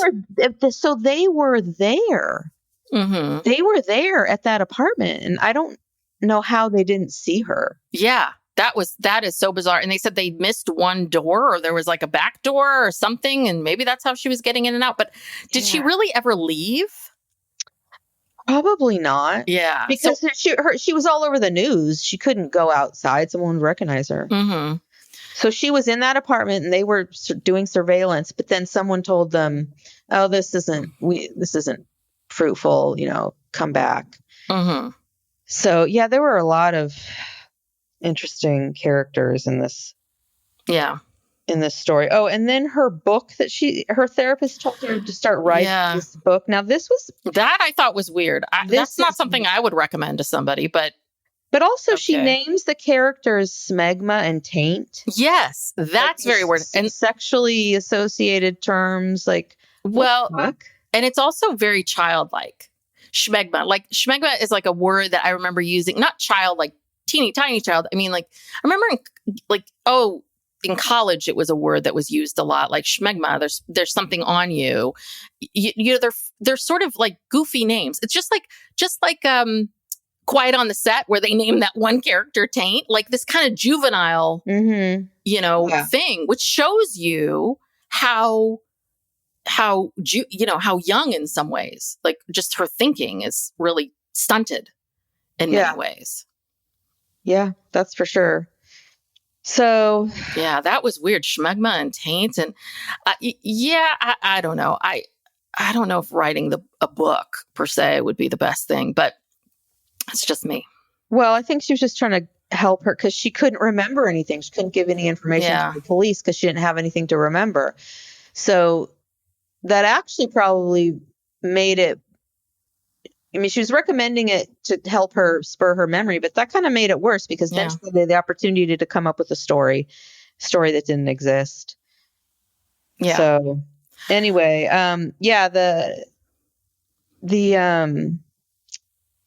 So they were there. They were there at that apartment. And I don't know how they didn't see her. Yeah. That is so bizarre. And they said they missed one door, or there was like a back door or something. And maybe that's how she was getting in and out. But did she really ever leave? Probably not. Yeah. Because she was all over the news. She couldn't go outside. Someone would recognize her. So she was in that apartment, and they were doing surveillance. But then someone told them, oh, this isn't fruitful, come back. So, there were a lot of interesting characters in this. Yeah. In this story. Oh, and then her book that her therapist told her to start writing this book. Now, that I thought was weird. That's not something I would recommend to somebody, but also she names the characters Smegma and Taint. Yes, that's very weird. And sexually associated terms, like, and it's also very childlike. Schmegma. Like, schmegma is like a word that I remember using, not child, like teeny tiny child. I mean, like, I remember in college, it was a word that was used a lot, like schmegma. There's something on you. They're sort of like goofy names. It's just like Quiet on the Set, where they name that one character Taint, like this kind of juvenile, thing, which shows you how young in some ways, like just her thinking is really stunted in many ways. Yeah, that's for sure. So that was weird. Schmegma and Taint, and I don't know. I don't know if writing a book per se would be the best thing, but it's just me. Well, I think she was just trying to help her because she couldn't remember anything. She couldn't give any information to the police because she didn't have anything to remember. So that actually probably made it. I mean, she was recommending it to help her spur her memory, but that kind of made it worse because then she had the opportunity to come up with a story that didn't exist. Yeah. So anyway,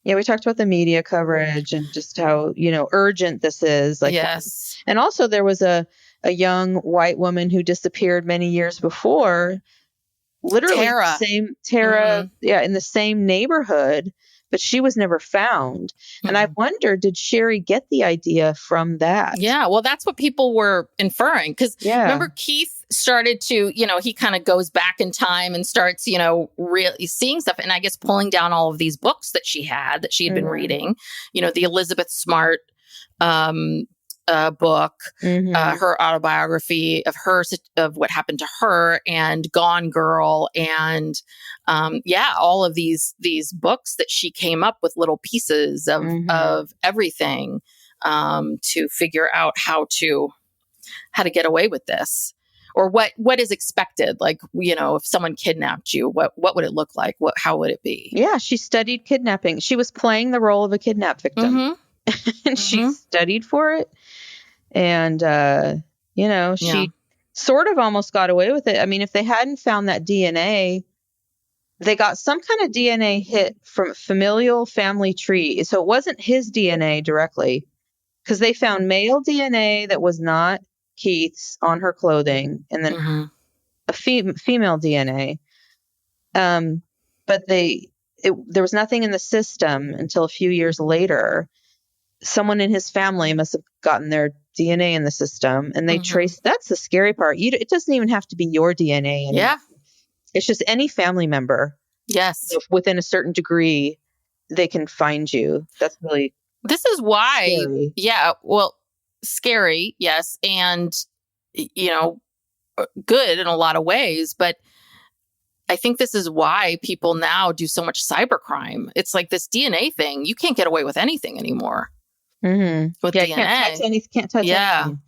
we talked about the media coverage and just how, urgent this is. Like, yes. And also there was a young white woman who disappeared many years before, literally Tara. In the same neighborhood, but she was never found. Mm-hmm. And I wonder, did Sherri get the idea from that? Yeah, well, that's what people were inferring. Because remember, Keith started to, he kind of goes back in time and starts, really seeing stuff. And I guess pulling down all of these books that she had been reading, the Elizabeth Smart book, her autobiography of what happened to her, and Gone Girl, and all of these books that she came up with little pieces of everything to figure out how to get away with this, or what is expected. Like, if someone kidnapped you, what would it look like? How would it be? Yeah, she studied kidnapping. She was playing the role of a kidnap victim. And she studied for it. And, she sort of almost got away with it. I mean, if they hadn't found that DNA, they got some kind of DNA hit from familial family tree. So it wasn't his DNA directly, because they found male DNA that was not Keith's on her clothing, and then a female DNA. But there was nothing in the system until a few years later. Someone in his family must have gotten their DNA in the system, and they traced. That's the scary part. It doesn't even have to be your DNA anymore. Yeah. It's just any family member. Yes. Within a certain degree, they can find you. That's really. This is why. Scary. Yeah. Well, scary. Yes. And, good in a lot of ways, but I think this is why people now do so much cybercrime. It's like this DNA thing. You can't get away with anything anymore. With DNA. Can't touch anything.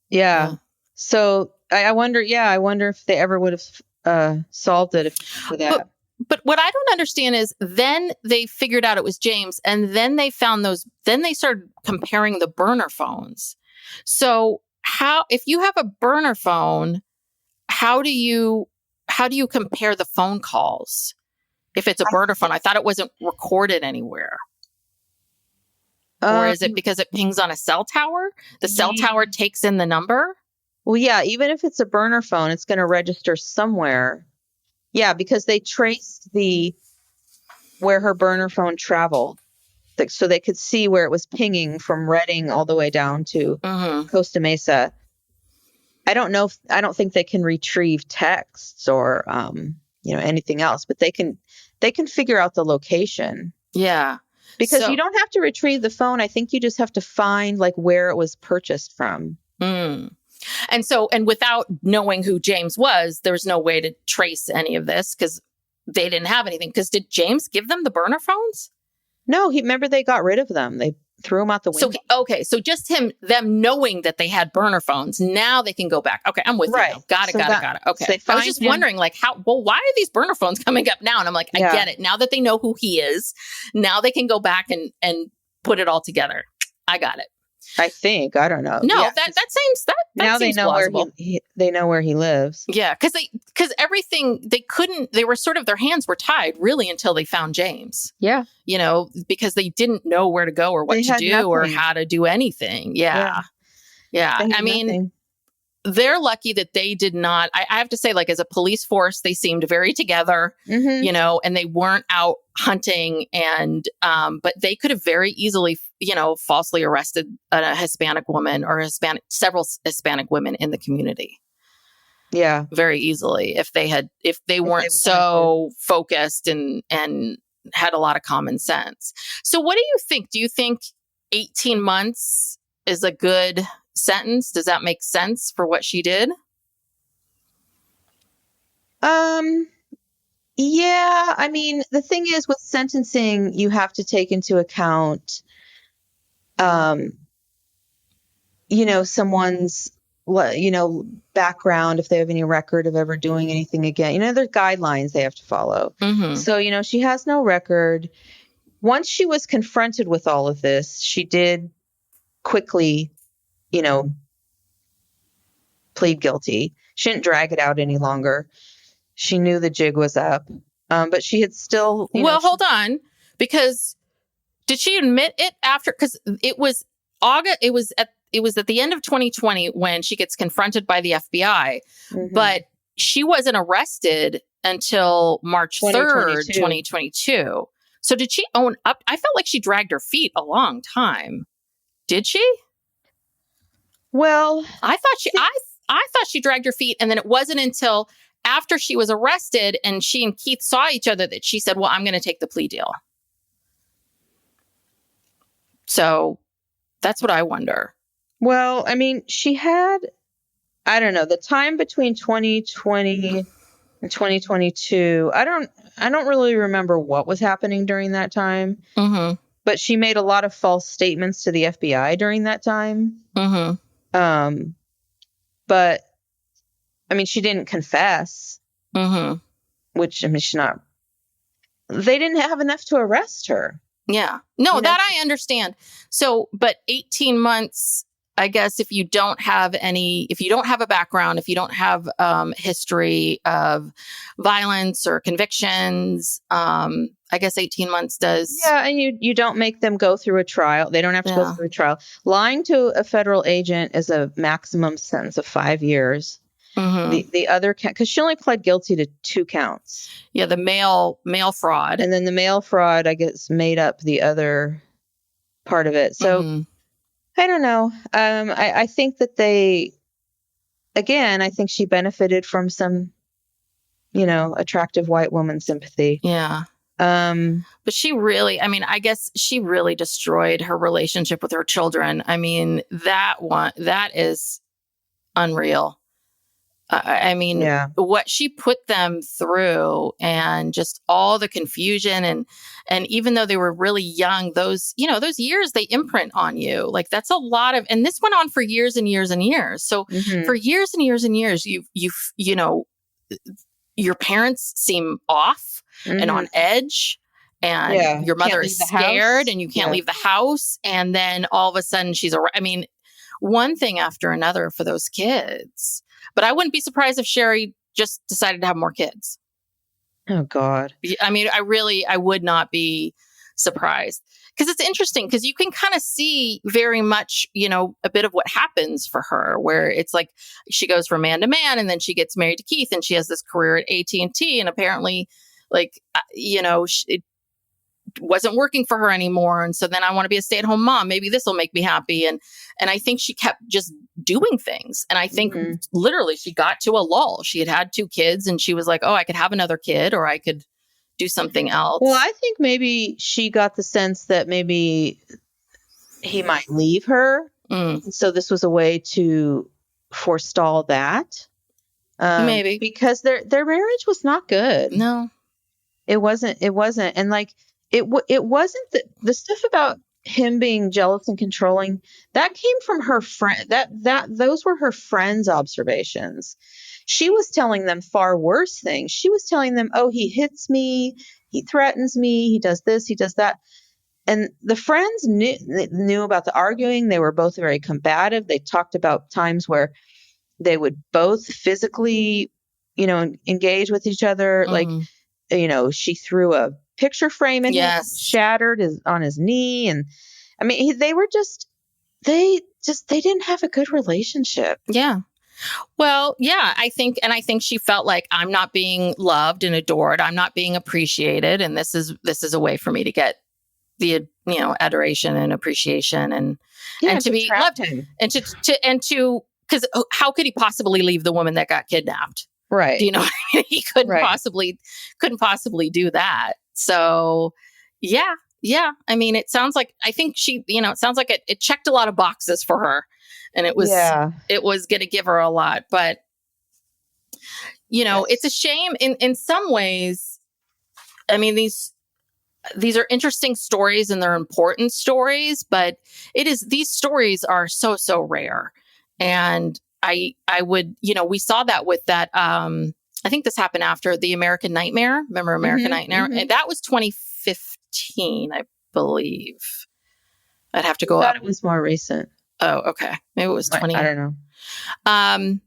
Yeah. So I wonder if they ever would have solved it for that. But what I don't understand is then they figured out it was James, and then they found then they started comparing the burner phones. So if you have a burner phone, how do you compare the phone calls? If it's a burner phone, I thought it wasn't recorded anywhere. Or is it because it pings on a cell tower? The cell tower takes in the number? Well, yeah, even if it's a burner phone, it's going to register somewhere. Yeah, because they traced where her burner phone traveled. So they could see where it was pinging from Redding all the way down to Costa Mesa. I don't think they can retrieve texts or anything else, but they can figure out the location. Yeah. Because you don't have to retrieve the phone. I think you just have to find where it was purchased from. And without knowing who James was, there was no way to trace any of this because they didn't have anything. Because did James give them the burner phones? No, remember they got rid of them. They threw them out the window. So just them knowing that they had burner phones, now they can go back. Okay, I'm with you. Now. Got it. Okay. I was just wondering, why are these burner phones coming up now? And I'm like, I get it. Now that they know who he is, now they can go back and put it all together. I got it. I think. I don't know. No, that seems now they know plausible. They know where he lives. Yeah, because everything they were sort of, their hands were tied really until they found James. Yeah, because they didn't know where to go or what to do nothing. Or how to do anything. Yeah. I mean, nothing. They're lucky that they did not. I have to say, as a police force, they seemed very together. And they weren't out hunting, and but they could have very easily, falsely arrested a Hispanic woman or several Hispanic women in the community. Yeah, very easily if they weren't so focused and had a lot of common sense. So, what do you think? Do you think 18 months is a good sentence? Does that make sense for what she did? Yeah, I mean, the thing is with sentencing, you have to take into account, um, someone's, background, if they have any record of ever doing anything again. There's guidelines they have to follow. Mm-hmm. So, she has no record. Once she was confronted with all of this, she did quickly, plead guilty. She didn't drag it out any longer. She knew the jig was up. But she had still, hold on, because did she admit it after? Because it was August. It was at the end of 2020 when she gets confronted by the FBI, but she wasn't arrested until March 3rd, 2022. So did she own up? I felt like she dragged her feet a long time. Did she? Well, I thought she dragged her feet, and then it wasn't until after she was arrested and she and Keith saw each other that she said, well, I'm going to take the plea deal. So that's what I wonder. Well, I mean, she had, I don't know, the time between 2020 and 2022. I don't really remember what was happening during that time. Mm-hmm. But she made a lot of false statements to the FBI during that time. Mm-hmm. But I mean, she didn't confess. Mm-hmm. Which, I mean, they didn't have enough to arrest her. Yeah. No, that I understand. So, but 18 months, I guess, if you don't have a background, if you don't have history of violence or convictions, I guess 18 months does. Yeah, and you don't make them go through a trial. They don't have to go through a trial. Lying to a federal agent is a maximum sentence of 5 years. Mm-hmm. The other count, because she only pled guilty to 2 counts. Yeah, the mail fraud. And then the mail fraud, I guess, made up the other part of it. So I don't know. I think that I think she benefited from some, attractive white woman sympathy. Yeah. But she really, I mean, I guess she really destroyed her relationship with her children. I mean, that is unreal. I mean, what she put them through and just all the confusion and even though they were really young, those years, they imprint on you. Like that's a lot of, and this went on for years and years and years. So for years and years and years, your parents seem off and on edge and your mother is scared and you can't leave the house. And then all of a sudden one thing after another for those kids. But I wouldn't be surprised if Sherri just decided to have more kids. Oh, God. I mean, I would not be surprised. Because it's interesting because you can kind of see very much, a bit of what happens for her, where it's like she goes from man to man and then she gets married to Keith and she has this career at AT&T. And apparently, it wasn't working for her anymore. And so then I want to be a stay-at-home mom. Maybe this will make me happy. And I think she kept just doing things. And I think literally she got to a lull. She had 2 kids and she was like, oh, I could have another kid or I could do something else. Well, I think maybe she got the sense that maybe he might leave her. So this was a way to forestall that. Maybe. Because their marriage was not good. No. It wasn't. And like, it wasn't the stuff about him being jealous and controlling that came from her friend. Those were her friends' observations. She was telling them far worse things. She was telling them, "Oh, he hits me, he threatens me, he does this, he does that." And the friends knew about the arguing. They were both very combative. They talked about times where they would both physically, engage with each other. Like, she threw a picture frame and he shattered on his knee. And I mean, they didn't have a good relationship. Yeah. Well, yeah, I think she felt like I'm not being loved and adored. I'm not being appreciated. And this is a way for me to get the, adoration and appreciation and to be loved and to, because how could he possibly leave the woman that got kidnapped? Right. Do you know what I mean? He couldn't possibly do that. So yeah. I mean, it sounds like, I think she, it sounds like it checked a lot of boxes for her and it was going to give her a lot, but it's a shame in some ways, I mean, these are interesting stories and they're important stories, but these stories are so, so rare. And I would, we saw that with that, I think this happened after the American Nightmare. Remember American Nightmare? And that was 2015, I believe. I'd have to go up. It was more recent. Oh, okay. Maybe it was 20. I don't know.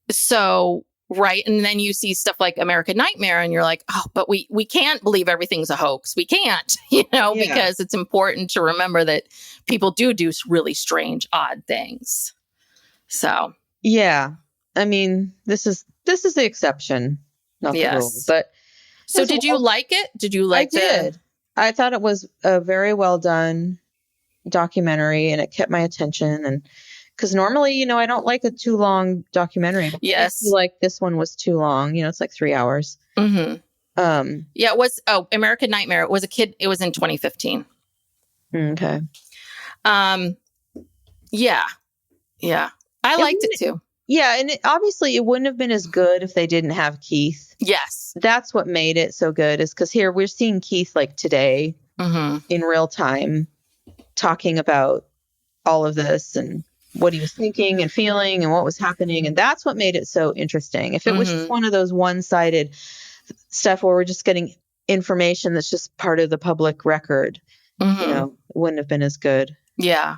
So, right. And then you see stuff like American Nightmare and you're like, oh, but we can't believe everything's a hoax. We can't, because it's important to remember that people do really strange, odd things. So. Yeah. I mean, this is the exception, not the rule. But so did you like it? Did you like it? I did. I thought it was a very well done documentary and it kept my attention. And because normally, I don't like a too long documentary. Yes. I feel like this one was too long. It's like 3 hours. Mm-hmm. It was, American Nightmare. It was it was in 2015. Okay. Yeah. I liked it too. Yeah. And obviously it wouldn't have been as good if they didn't have Keith. Yes. That's what made it so good, is because here we're seeing Keith like today in real time talking about all of this and what he was thinking and feeling and what was happening. And that's what made it so interesting. If it was just one of those one-sided stuff where we're just getting information that's just part of the public record, it wouldn't have been as good. Yeah.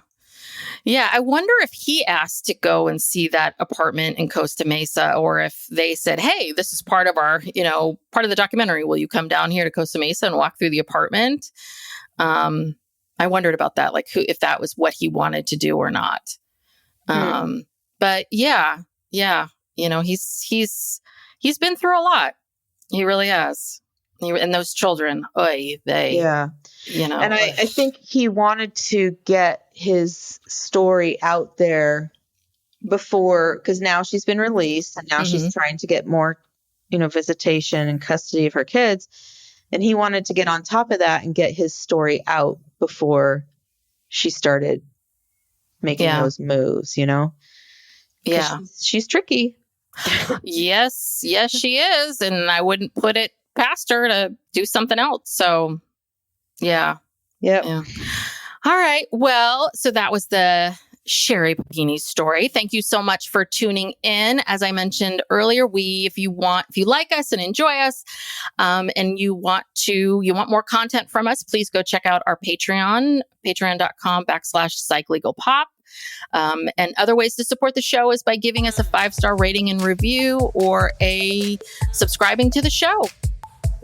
Yeah. I wonder if he asked to go and see that apartment in Costa Mesa, or if they said, hey, this is part of our, part of the documentary. Will you come down here to Costa Mesa and walk through the apartment? I wondered about that, like if that was what he wanted to do or not. But yeah, he's been through a lot. He really has. And those children, And I think he wanted to get his story out there before, because now she's been released and now she's trying to get more, visitation and custody of her kids. And he wanted to get on top of that and get his story out before she started making those moves, Yeah. She's tricky. Yes, she is. And I wouldn't put it past her to do something else. So, yeah. Yep. Yeah. All right. Well, so that was the Sherri Papini story. Thank you so much for tuning in. As I mentioned earlier, if you like us and enjoy us, and you want more content from us, please go check out our Patreon, patreon.com/psychlegalpop. And other ways to support the show is by giving us a 5-star rating and review, or subscribing to the show.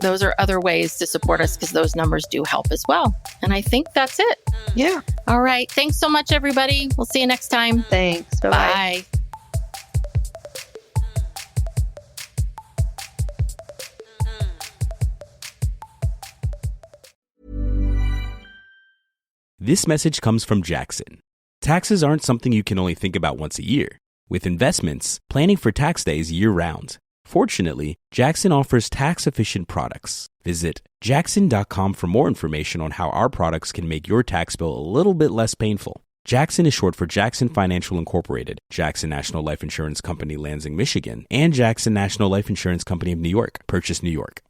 Those are other ways to support us, because those numbers do help as well. And I think that's it. Yeah. All right. Thanks so much, everybody. We'll see you next time. Thanks. Bye-bye. Bye. This message comes from Jackson. Taxes aren't something you can only think about once a year. With investments, planning for tax day is year-round. Fortunately, Jackson offers tax-efficient products. Visit jackson.com for more information on how our products can make your tax bill a little bit less painful. Jackson is short for Jackson Financial Incorporated, Jackson National Life Insurance Company, Lansing, Michigan, and Jackson National Life Insurance Company of New York, Purchase, New York.